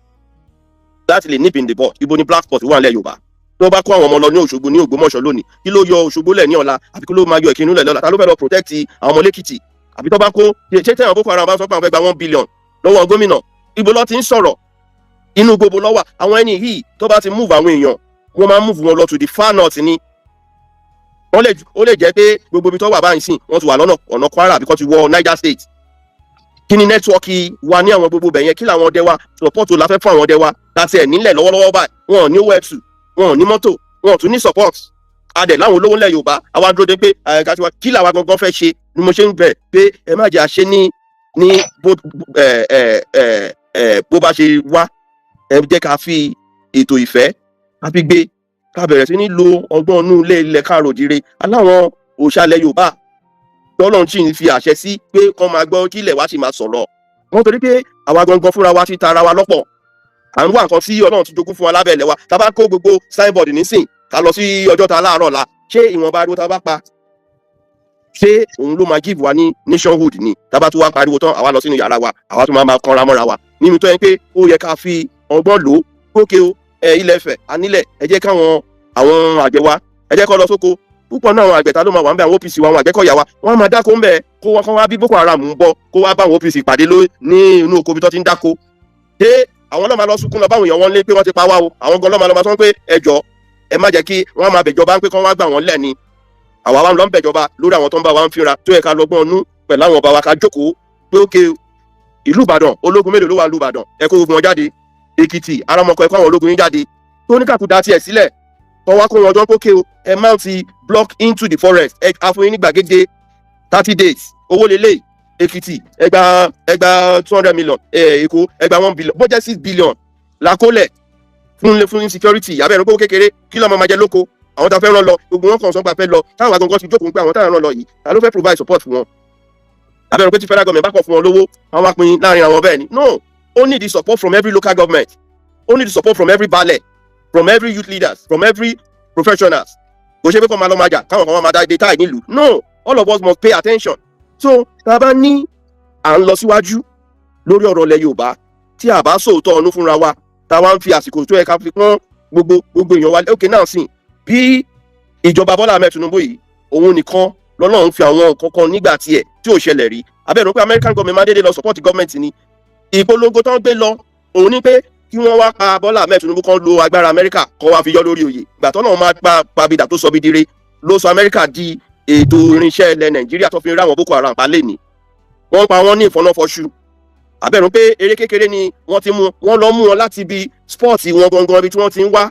láti lè nip in the bud ibo ni black spot wà nílẹ̀ Yorùbá tó bá kó àwọn ọmọ lọ ní Òṣogbo ní Ògbómọ̀ṣọ́ lónìí kí ló yọ Òṣogbo lẹ̀ ní ọ̀la àbí kí ló máa yọ Ìkìnnú lẹ̀ lọ́la ta ló fẹ́ lọ protect àwọn ọmọ lẹ́kìtì àbí tó bá kó ṣé tẹ̀wọ̀n Boko Haram bá sọ pé àwọn fẹ́ gba 1 billion lọ́wọ́ gómìnà ibo ló ti ń sọ̀rọ̀ inú gbogbo lọ́wọ́ àwọn ẹni yìí tó bá ti move àwọn èèyàn wọ́n máa move wọn lọ to the far north ni ó lè jẹ́ pé gbogbo ibi tó wà báyìí sìn wọ́n ti wà lọ́nà ọ̀nà Kwara àbí kó ti wọ Niger State kí ni nẹ́tíwọ́ọ̀kì wa ní àwọn gbogbo bẹ̀yẹn kí làwọn ọdẹ wa support la fẹ́ fún àwọn ọdẹ wa láti ẹ̀ nílẹ̀ lọ́wọ́lọ́wọ́ báyìí wọn ò ní owó ẹ̀tù wọn ò ní mọ́tò wọn ò tún ní support adẹ̀ láwọn olówó ńlẹ̀ Yorùbá àwa dúró de pé àyẹ̀kátiwa kí làwa gangan fẹ́ ṣe ni mo ṣe ń bẹ̀ pé ẹ má jẹ́ àṣẹ ní bó bá ṣe wá ẹ jẹ́ ká fi ètò ìfẹ́ ká fi gbé ká bẹ̀rẹ̀ sí ní lo ọgbọ́n inú ilẹ̀ káàròjire aláwọn òṣàlẹ̀ Yorùbá tọ́lọ́run sì ń fi àṣẹ sí pé kán máa gbọ́ kí ilẹ̀ wa sì máa sọ̀rọ̀ wọ́n torí pé àwa gangan fúnra wa ti ta ara wa lọ́pọ̀ à ń wá nǹkan tí Ọlọ́run ti jogún fún wa lábẹ́ ilẹ̀ wa tá a bá kó gbogbo signboard nísìn ká lọ sí Ọjọ́ta láàárọ̀ la ṣé ìwọ̀nba ariwo tá a bá pa ṣé òun ló máa give wa ní nationhood ni tá a bá tún wá pariwo tán àwa lọ sínú yàrá wa àwa tún máa kanra mọ́ra wa nínú tó yẹ pé ó yẹ ká fi ọgbọ́n lò ó kókè o ilẹ̀ Ifẹ̀ anílẹ̀ ẹ jẹ́ káwọn àwọn àgbẹ̀ wa ẹ jẹ́ kó lọ sóko púpọ̀ náà àwọn àgbẹ̀ ta ló máa wà ń bẹ àwọn OPC wa àwọn àgbẹ̀kọ̀yà wa wọ́n máa dáko ń bẹ kó wọ́n kán wá bí Boko Haram ń bọ̀ kó wá bá àwọn OPC pàdé ní inú oko bí tó ti ń dáko dé àwọn náà máa lọ sunkún lọ báwọn èèyàn wọn lé pé wọ́n ti pa wá o àwọn gan lọ́ọ́ máa lọ máa sọ pé ẹjọ́ ẹ má jẹ́ kí wọ́n máa bẹ̀jọba ń pé kán wá gbà wọ́n lẹ̀ ni àwa wa ń lọ ń bẹ̀jọba lórí àwọn tó ń bá wa ń fínra tó yẹ ká lọ́gbọ́n ọnú pẹ̀lú àwọn ọba wa ká jókòó pé ókè ìlú Ìbàdàn ológun mélòó ló wà ní Ìbàdàn ẹ kó gbogbo wọn jáde Èkìtì aramọkọ ẹ kó àwọn ológun yín jáde tó ní kàkúdà tiẹ̀ sílẹ̀ tọwọ́ kó wọn jọ pókè o ẹ máa ti block into the forest ẹ àfọyín ní gbàgede 30 days owó lélẹ̀ Èkìtì ẹgbà 200 million Èkó ẹgbà 1 billion bọ́jẹ́ 6 billion làkólẹ̀ fún insecurity abẹ́rẹ́ kó kékeré kí lọ́mọ máa jẹ lóko àwọn tá a fẹ́ rán lọ gbogbo wọn kàn sọ́n pa fẹ́ lọ táwọn agangan ti jókòó pé àwọn táwọn rán lọ yìí ta ló fẹ́ provide support fún wọn abẹ́rẹ́ pé tí federal government bá kọ̀ fún wọn lówó àwọn wá pín láàrin àwọn bẹ́ẹ̀ ni no ó need the support from every local government ó need the support from every baálẹ̀ from every youth leaders from every professionals kò ṣe pé kọ́ máa lọ máa jà káwọn kan máa dá data nílùú no all of us must pay attention so tá a bá ní à ń lọ síwájú lórí ọ̀rọ̀ ilẹ̀ Yorùbá tí a bá sòótọ́ ọ̀nù fúnra wa tá a wá ń fi àsìkò tó yẹ ká fi pọ́n gbogbo èèyàn wa okay náà sìn bí ìjọba Bọ́lá Ahmed Tinubu yìí òun nìkan lọ́lọ́run fi àwọn kankan nígbà tiẹ̀ tí ò ṣẹlẹ̀ rí abẹ́rẹ́ pé American government máa dédé lọ support government ni ìpolongo tó ń gbé lọ òun ní pé kí wọ́n wá pa Bọ́lá Ahmed Tinubu kan lo agbára Amẹ́ríkà kan wá fi yọ lórí oyè ìgbà tó náà máa pa bidà tó sọ bí dire ló sọ Amẹ́ríkà di ètò irinṣẹ́ ilẹ̀ Nàìjíríà tó fi rí àwọn Boko Haram pa lé ní wọ́n pa wọ́n ní ìfọ̀nàfọ̀ṣù àbẹ̀rún pé eré kékeré ni wọ́n ti mú wọ́n lọ mú wọn láti ibi spọ́ọ̀tì wọn gangan ibi tí wọ́n ti ń wá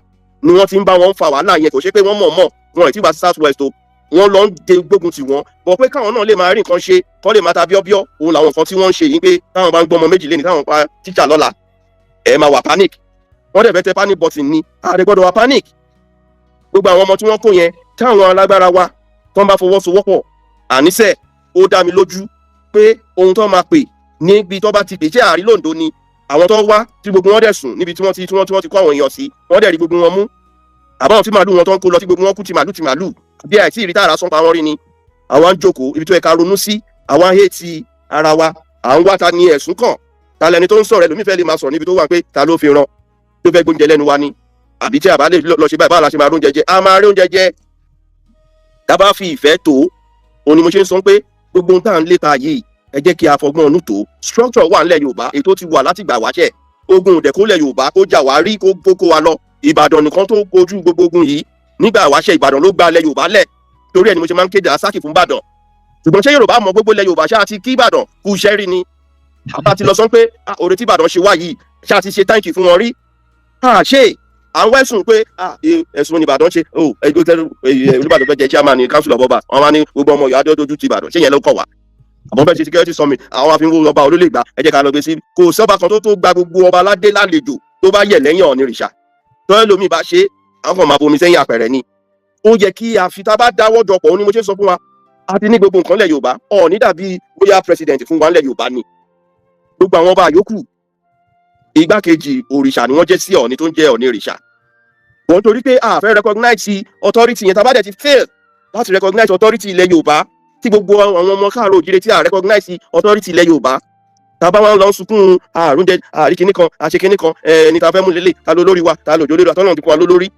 ni wọ́n ti ń bá wọn fa wàhálà yẹn kò ṣe pé wọ́n mọ̀ wọn ì tí wá sí south west o wọ́n lọ ń de gbógun tì wọ́n bọ̀ pé káwọn náà lè máa rí nǹkan ṣe kọ́ lè máa ta bíọ́bíọ́ òun làwọn nǹkan tí wọ́n ń ṣe yìí pé táwọn bá ń gbọ́mọ méjì lẹ́ni táwọn pa tíṣà lọ́la ẹ̀ máa wà panic wọ́n dẹ̀ fẹ́ tẹ panic button ni ààrẹ gbọ́dọ̀ wà panic gbogbo àwọn ọmọ tí wọ́n kó yẹn táwọn alágbára wa tó ń bá fọwọ́sowọ́pọ̀ àníṣe ó dá mi lójú pé ohun tó máa pè níbi tó bá ti pè jẹ́ àrí lóńdó ni àwọn tó wá tí gbogbo wọn dẹ̀ sùn níbi tí wọ́n ti kó àwọn èèyàn sí wọ́n dẹ̀ rí gbogbo wọn mú àbáwọn tí màálù wọn tó ń kó lọ tí gbogbo wọn kú ti màálù bí àìsí ìrítà ara sọ́n pa wọn rí ni àwọn ń jókòó ibi tó ẹ̀ka ronú sí àwọn hé ti ara wa à ń wá ta ni ẹ̀sùn kàn ta lẹni tó ń sọ̀rọ̀ ẹlòmífẹ́ lè máa sọ̀rọ̀ níbi tó wà pé ta ló fi ran tó fẹ́ gbóúnjẹ lẹ́nu wa ni àbí tí a bá lè lọ ṣe báyìí báwo la ṣe máa róúnjẹ jẹ a máa rí oúnjẹ jẹ tá a bá fi ìfẹ́ tó òun ni mo ṣe ń sọ pé gbogbo ohun tá à ń lépa yìí ẹ jẹ́ kí a fọgbọ́n ọ̀nù tó structure wà nílẹ̀ Yorùbá ètò ti wà láti gbà wáṣẹ̀ ogun òdẹ̀kólẹ̀ Yorùbá kó jà wá rí kó kó wa lọ Ìbàdàn nìkan tó kojú gbogbo ogun yìí nígbà wáṣẹ̀ Ìbàdàn ló gba ilẹ̀ Yorùbá lẹ̀ torí ẹni mo ṣe máa ń kéde àsákì fún Ìbàdàn ṣùgbọ́n ṣé Yorùbá mọ gbogbo ilẹ̀ Yorùbá ṣáà ti kí Ìbàdàn kú iṣẹ́ rí ni àbá ti lọ sọ pé oore tí Ìbàdàn ṣe wá yìí ṣáà ti ṣe táǹkì fún wọn rí ṣe àwọn ẹ̀sùn pé ẹ̀sùn Ìbàdàn ṣe Olúbàdàn fẹ́ jẹ́ chairman ní council of ọba wọn máa ní gbogbo ọmọ Ọ̀yọ́ adójú ti Ìbàdàn ṣé yẹn ló kọ̀ wá àbọ̀ fẹ́ ṣe security summit àwọn àfihàn ọba olólè gbà ẹ jẹ́ ká lọ gbé sí kò sọ́ba kan tó gba gbogbo ọba aládé lálejò tó bá yẹ̀ lẹ́yìn Ọ̀nìrìṣà tó ẹlòmíì bá ṣe àwọn kan máa bomi sẹ́yìn àpẹẹrẹ ni ó yẹ kí àfi tá a bá dáwọ́ jọ pọ̀ ó ní mo ṣe sọ fún wa a ti ní gbogbo nǹkan lẹ̀ Yorùbá Ọọ̀ni dàbí bóyá president fún wa ńlẹ̀ Yorùbá ni gbogbo àwọn ọba àyókù igbákejì òrìṣà ni wọ́n jẹ́ sí Ọọ̀ni tó ń jẹ́ Ọ̀nìrìṣà wọ́n torí pé a fẹ́ recognize authority yẹn tá a bá dẹ̀ ti fail láti recognize authority ilẹ̀ Yorùbá tí gbogbo àwọn ọmọ káàró òjìrè tí a recognize authority ilẹ̀ Yorùbá tàbá wọn lọ sunkún àrùndẹ àríkíní kan àṣekíní kan ẹni tá a fẹ́ mú lélẹ̀ ta ló lórí wa ta lòjó lórí àtọ́nà tí kò wá lólórí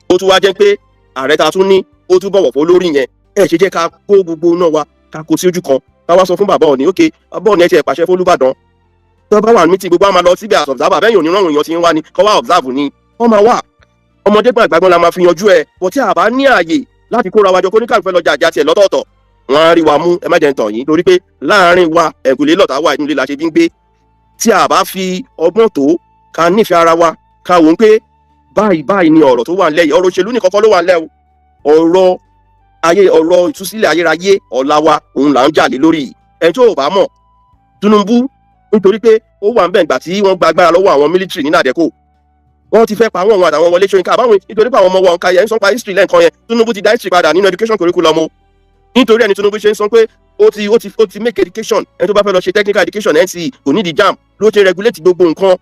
ó tún wá jẹ́ pé ààrẹ ta tún ní ó tún bọ̀wọ̀ fún olórí yẹn ṣe jẹ́ ká kó gbogbo náà wa ká kó sí ojú kan ká wá sọ fún bàbá Ọọ̀ni ok bàbá Ọọ̀ni ẹ ti ẹ̀ pàṣẹ fún Olúbàdàn tó bá wà ní meeting gbogbo á máa lọ síbẹ̀ as observer bẹ́ẹ̀ yóò ní rọrùn èèyàn ti ń wá ni kọ́ wá observe ni wọ́n máa wà ọmọdé gbọ́n àgbàgbọ́n la máa fi yanjú ẹ̀ bọ̀ tí a bá ní ààyè láti kóra wájọ kó ní káàkiri fẹ́ lọ jàjà tiẹ̀ lọ́tọ̀ọ̀tọ̀ wọ́n á rí wa mú ẹ má jẹ́ ń tàn yín torí pé láàárín wa ẹ̀kúlé lọ́tà wà inú ilé la ṣe bí ń gbé tí a bá fi ọgbọ́n tó ká nífẹ̀ẹ́ ara wa ká wò ó pé báyìí ni ọ̀rọ̀ tó wà nílẹ̀ yìí ọ̀rọ̀ òṣèlú nìkan kọ́ ló wà nílẹ̀ o ọ̀rọ̀ ìtúsílẹ̀ ayérayé ọ̀la wa òun là ń jà lé lórí ẹni tó bá mọ̀ Tinubu nítorí pé ó wà ń bẹ̀ ìgbà tí wọ́n gba agbára lọ́wọ́ àwọn mílítírì ní Nàdẹ́kò wọ́n ti fẹ́ pa àwọn àtàwọn Wọlé Ṣóyínká àbáwọn nítorí pé àwọn ọmọ wọn ká yẹn ń sọ pa history lẹ́ǹkan yẹn Tinubu ti dá history padà nínú education curriculum o nítorí ẹni Tinubu ṣe ń sọ pé ó ti make education ẹni tó bá fẹ́ lọ ṣe technical education NCE kò ní di JAMB ló ti regulate gbogbo nǹkan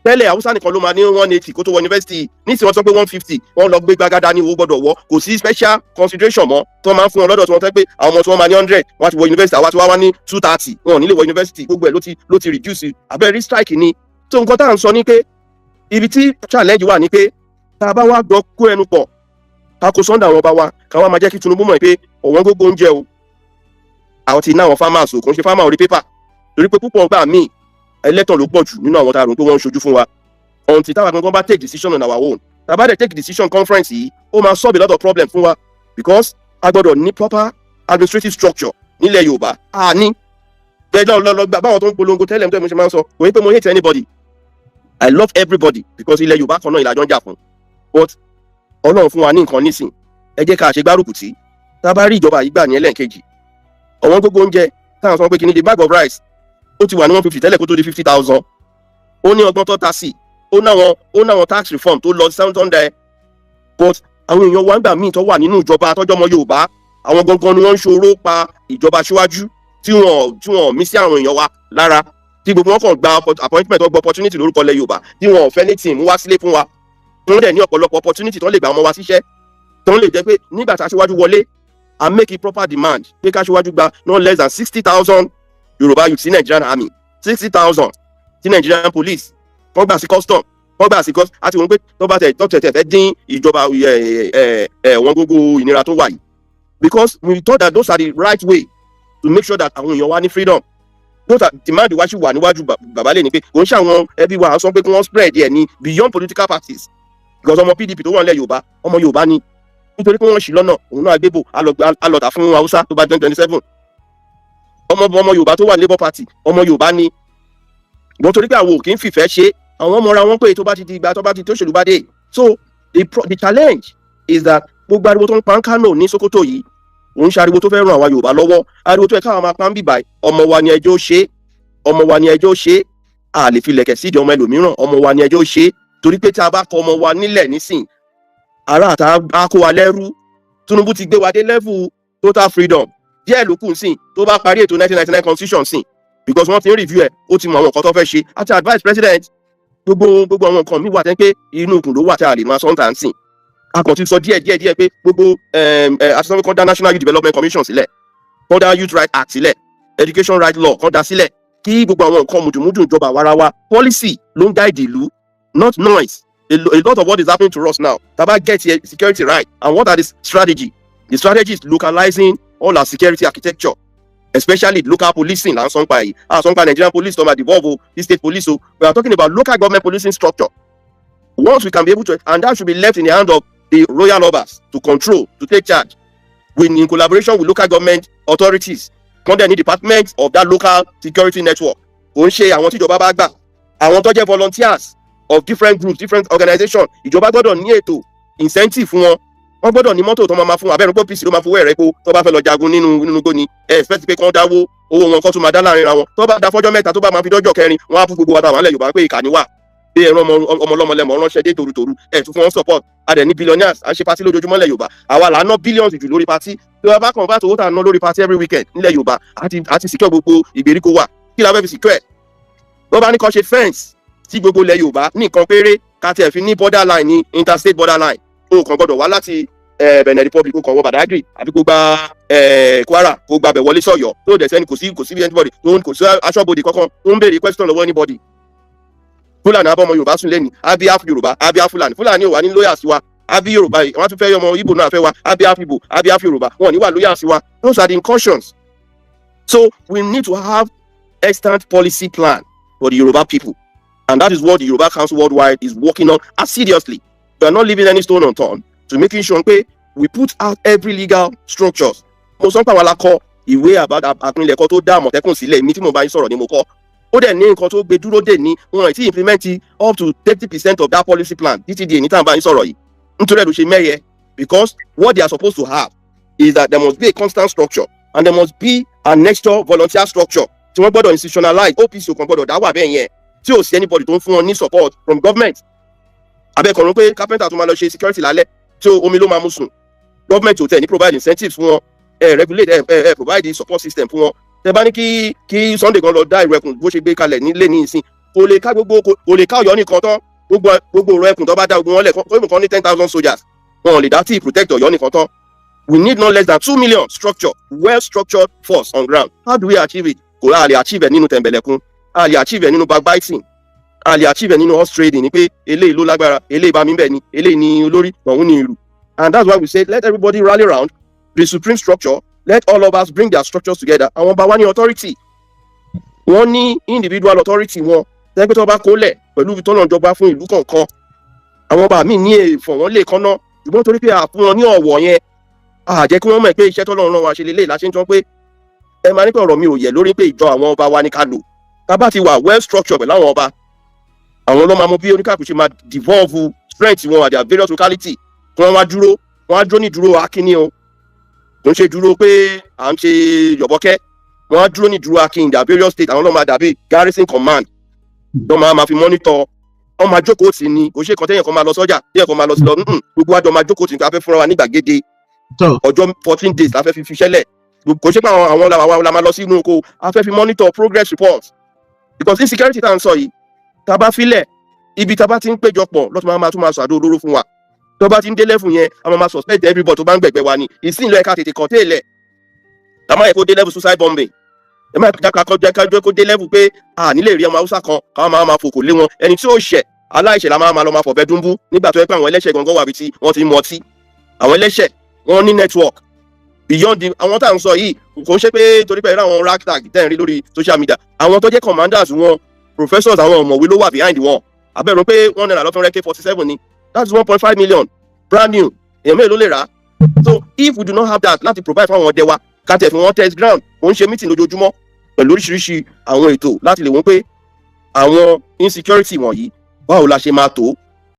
tẹ́lẹ̀ Haúsá nìkan ló máa ní 180 kó tó wọ university nísìnyí wọ́n sọ pé 150 wọ́n lọ gbé gbagada ní owó gbọ́dọ̀ wọ kò sí special consideration mọ́ tí wọ́n máa ń fún wọn lọ́dọ̀ tí wọ́n tẹ́ pé àwọn ọmọ tí wọ́n máa ní 100 wọ́n ti wọ university àwa tí wọ́n wá ní 230 wọn ò ní lè wọ university gbogbo ẹ̀ ló ti reduce abẹ́rẹ́ strike ni tó nǹkan tá à ń sọ ní pé ibi tí challenge wà ní pé tá a bá wá gbọ́ kó ẹnu pọ̀ tako Sunday àwọn ọba wa ká wá máa jẹ́ kí Tinubu mọ̀ pé ọ̀wọ́n gógó oúnjẹ o àwọn ti ná àwọn farmers o kò ń ṣe farmer orí paper torí pé púpọ̀ gbà míì ẹlẹ́tàn ló pọ̀ jù nínú àwọn tá a rò pé wọ́n ń ṣojú fún wa until táwa gangan bá take decision on our own tá a bá dẹ̀ take decision conference yìí ó máa solve a lot of problem fún wa because a gbọ́dọ̀ ní proper administrative structure nílẹ̀ Yorùbá a ní bẹ́ẹ̀ lọ́ọ́ gbà báwọn tó ń polongo tẹ́lẹ̀ tó ẹ̀ mo ṣe máa ń sọ kò ní pé mo hate anybody I love everybody because ilẹ̀ Yorùbá kan náà ìlàjọ ń jà fún but Ọlọ́run fún wa ní nǹkan nísìn ẹ jẹ́ ká ṣe gbárùkù tí tá a bá rí ìjọba yìí gbà ní ẹlẹ́ǹkejì ọ̀wọ́n gbogbo oúnjẹ táwọn sọ pé kí ni the bag of rice ó ti wà ní 150 tẹ́lẹ̀ kó tó di 50,000 ó ní ọgbọ́n tó ta sí ó náwọn tax reform tó lọ $700 but àwọn èèyàn wa ń gbà míì tó wà nínú ìjọba àtọ́jọ́ ọmọ Yorùbá àwọn gangan ni wọ́n ń ṣòro pa ìjọba síwájú tí wọ́n mí sí àwọn èèyàn wa lára tí gbogbo wọn kàn gba appointment ọgbọ opportunity lórúkọ ilẹ̀ Yorùbá tí wọn ò fẹ́ ní team wá sílé fún wa wọn dẹ̀ ní ọ̀pọ̀lọpọ̀ opportunity tó lè gba ọmọ wa síṣẹ́ tó lè jẹ́ pé nígbà tá a ṣíwájú wọlé a make a proper demand pé ká ṣíwájú gba no less than 60,000 Yorùbá youth sí Nigerian army 60,000 sí Nigerian police wọ́n gbà sí custom wọ́n gbà sí àti wọn pé tó bá tẹ̀ fẹ́ dín ìjọba wọn gbogbo ìnira tó wà yìí because we thought that those are the right way to make sure that àwọn èèyàn wa ní freedom those are demand wa ṣì wà níwájú bàbá lè ní pé kò ń ṣe àwọn ẹbí wa sọ pé kí wọ́n spread ẹ̀ ní beyond political parties because ọmọ PDP tó wà nílẹ̀ Yorùbá ọmọ Yorùbá ni nítorí pé wọ́n ṣì lọ́nà òun náà gbébò alọ́ta fún Haúsá tó bá 2027 ọmọ Yorùbá tó wà Labour Party ọmọ Yorùbá ni wọ́n torí pé àwọn ò kì í fìfẹ́ ṣe àwọn ọmọra wọn pé tó bá ti di ìgbà tó bá ti tó ṣèlú bá dé. So the challenge is that gbogbo ariwo tó ń pa ń Kano ní Sokoto yìí òun ṣe ariwo tó fẹ́ ràn àwa Yorùbá lọ́wọ́ ariwo tó yẹ káwọn máa pa ń bìbà ọmọ wa ni ẹjọ́ ṣe ọmọ wa ni ẹjọ́ ṣe a lè fi lẹ̀kẹ̀ sídìí ọmọ ẹlòmíràn ọmọ wa ni ẹjọ́ ṣe torí pé tí a bá kọ ọmọ wa nílẹ̀ nísìn ará àtà á kó wa lẹ́rú Tinubu ti gbé wa dé level total freedom díẹ̀ ló kù sìn tó bá parí ètò 1999 constitution sìn because wọ́n ti ń review ẹ̀ ó ti mọ àwọn nǹkan tó fẹ́ ṣe àti advice president gbogbo àwọn nǹkan mi wà tẹ́ pé inú ikùn ló wà tí a lè máa sọ́ńtà ń sìn a kàn ti sọ díẹ̀ pé gbogbo àtisọ́wé kan dá National Youth Development Commission sílẹ̀ kan dá Youth Right Act sílẹ̀ Education Right Law kan dá sílẹ̀ kí gbogbo àwọn nǹkan mùdùmùdù ìjọba àwarawa policy ló ń guide ìlú not noise. A lot of what is happening to us now taba get security right and what are the strategy? The strategy is localizing all our security architecture, especially local policing. And some Nigerian police to devolve the state police. So we are talking about local government policing structure. Once we can be able to, and that should be left in the hand of the royal obas to control, to take charge, in collaboration with local government authorities, any departments of that local security network. Kò ń ṣe àwọn tí ìjọba bá gbà, àwọn tó jẹ́ volunteers of different groups, different organizations. Ìjọba gbọ́dọ̀ ní ètò incentive fún wọn. Wọ́n gbọ́dọ̀ ní mọ́tò tó máa fún wọn. Abẹ́rẹ́ pé PC ló máa fowó ẹ̀rẹ́ po tó bá fẹ́ lọ jagun nínú igbó ni. Expect pé kán dáwó owó wọn kán tún máa dá láàrin ra wọn. Tó bá da fọ́jọ́ mẹ́ta tó bá máa fi dọ́jọ́ kẹrin, wọ́n á fún gbogbo wa táwọn alẹ́ Yorùbá pé ìkànnì wà. Bí ẹran ọmọlọ́mọ lẹ́mọ̀ ránṣẹ́ dé torutoru. Tún fún wọn support. A dẹ̀ ní billionaires. À ń ṣe party lójoojúmọ́ nílẹ̀ Yorùbá. Àwa là ń ná billions jù lórí party. Tí wọ́n bá convert owó tà ń ná lórí party every weekend nílẹ̀ Yorùbá. Àti secure gbogbo ìgbèríko wa. Kí la fẹ́ fi secure? Wọ́n bá ní kán ṣe fence tí gbogbo ilẹ̀ Yorùbá ní nǹkan péré ká tiẹ̀ fi ní borderline ní interstate borderline o kàn gbọdọ̀ wá láti Benin Republic kò kàn wọ Badagry àbí kò gba Kwara kò gba bẹ̀ wọlé sọ̀yọ́ tó dẹ̀ sẹ́ni kò sí anybody tó kò sí aṣọ́bodè kankan tó ń béèrè question lọ́wọ́ anybody. Fúlàní abọ́mọ Yorùbá sùn lẹ́ni àbí half Yorùbá àbí half Fúlàní ò wà ní lawyers wa àbí Yorùbá wọ́n tún fẹ́ ọmọ Igbo náà fẹ́ wa àbí half Igbo àbí half Yorùbá wọn ní wà lawyers wa. Those are the incursions. So we need to have extant policy plan for the Yoruba people. And that is what the Yoruba Council Worldwide is working on assiduously. We are not leaving any stone unturned to making sure we put out every legal structures. Mo sọ pé àwọn alakọ ìwé àpilẹ̀kọ tó dá Àmọ̀tẹ́kùn sílẹ̀ mi tí mo bá yín sọ̀rọ̀ ni mo kọ. Ó dẹ̀ ní nǹkan tó gbé dúró dè ní wọn ti implement up to 30% of that policy plan títí di èyí tí à ń bá yín sọ̀rọ̀ yìí. Nítorí ẹ̀ ló ṣe mẹ́yẹ because what they are supposed to have is that there must be a constant structure and there must be an extra volunteer structure. Tí wọ́n gbọ́dọ̀ institutionalize OPC kan gbọ́dọ̀ dá wà bẹ́ẹ̀ yẹn. Tí ò sí anybody tó ń fún wọn ní support from government. Abẹ́kọ̀ọ́rùn pé carpenter tó máa lọ ṣe security lálẹ́ tí omi ló máa mú sùn. Government ò tẹ̀ ní provide incentives fún wọn, regulate provide the support system fún wọn. Tẹ bá ní kí Sunday kan lọ dá ìrẹ́kùn bó ṣe gbé kalẹ̀ nílé ní ìsìn. Kò lè ká Ọ̀yọ́ nìkan tán. Gbogbo ìrẹ́kùn tó bá dá ogun wọn lẹ̀ kó ìmọ̀ kan ní 10,000 soldiers. Wọn ò lè dá tí protect Ọ̀yọ́ nìkan tán. We need not less than 2 million well-structured force on ground. How do we achieve it? Kò láà lè achieve ẹ̀ nínú tẹ̀m̀bẹ̀lẹ̀kun. A lè achieve ẹ̀ nínú backbiting. A lè achieve ẹ̀ nínú horse trading ni pé eléyìí ló lágbára, eléyìí bá mi bẹ̀ ni, eléyìí ni olórí, òun ni ìlú. And that's why we say let everybody rally around the supreme structure. Let all of us bring their structures together. Àwọn bá wá ní authority. Wọ́n ní individual authority wọn. Tẹ́gbẹ́ tó bá kólẹ̀ pẹ̀lú ìtọ́nà ìjọba fún ìlú kọ̀ọ̀kan. Àwọn bá mi ní èèfọ̀ wọn lè kánná. Ṣùgbọ́n torí pé a fún wọn ní ọ̀wọ̀ yẹn. A jẹ́ kí wọ́n mọ̀ pé iṣẹ́ tọ́lọ́run rán wa ṣe lélẹ̀ láṣẹ ń tán pé ẹ máa ní pé ọ̀rọ̀ mi ò yẹ lórí pé ìjọ àwọn ọba wa ní ká lò. Tá bá ti wà well structured pẹ̀lú àwọn ọba. Àwọn ló máa mọ bí oníkàkùn ṣe máa devolve strength wọn at their various locality. Kí wọ́n á dúró ní dúró akíní o. Kò ń ṣe dúró pé à ń ṣe yọ̀bọ̀kẹ́. Wọ́n á dúró ní dúró akíní in their various states. Àwọn ló máa dàbí garrison command. Wọ́n máa fi monitor. Wọ́n máa jókòó tì ní. Kò ṣe kan téèyàn kan máa lọ sọ́jà, téèyàn kan máa lọ sí lọ. Gbogbo àjọ máa jókòó tì ní ká fẹ́ fúnra wa ní gbàgede. Ọjọ́ 14 days la fẹ́ fi ṣẹlẹ̀. Kò ṣe pé àwọn la máa lọ sí inú oko. A fẹ́ fi monitor progress reports. Because insecurity tá à ń sọ yìí, tá bá filẹ̀, ibi tá bá ti ń péjọpọ̀ lọ́tọ̀ máa tún máa sọ àdó olóró fún wa. Tó bá ti ń dé level yẹn, a máa suspect everybody tó bá ń gbẹ̀gbẹ̀ wa ni. Ìsìn lọ ẹ̀ka tètè kọ̀tẹ́ ilẹ̀. Tá máa yẹ kó dé level suicide bombing. Ẹ máa jẹ́ kó dé level pé a nílè rí ọmọ Haúsá kan káwọn máa fòkò lé wọn. Ẹni tí ó ṣẹ̀, aláìṣẹ̀ la máa lọ máa fọ̀bẹ dúnbú nígbà tó yẹ pé àwọn ẹlẹ́ṣẹ̀ gangan wà bí tí wọ́n ti ń mọtí. Àwọn ẹlẹ́ṣẹ̀ wọ́n ní network. Beyond the àwọn tá à ń sọ yìí kò ń ṣe pé torí pé àwọn ragtag tẹ́ ń rí lórí social media. Àwọn tó jẹ́ commanders wọn, professors àwọn ọ̀mọ̀wé ló wà behind wọn. Abẹ́rùn pé $1 lọ́fún rẹ́kẹ́ 47 ni. That's 1.5 million. Brand new. Èèyàn mélòó ló lè rà. So if we do not have that láti provide fún àwọn ọdẹ wa, ká tẹ̀ fún wọn test ground, kò ń ṣe meeting lójoojúmọ́. pẹ̀lú oríṣiríṣi àwọn ètò láti lè wọ́n pé àwọn insecurity wọ̀nyí báwo la ṣe máa tó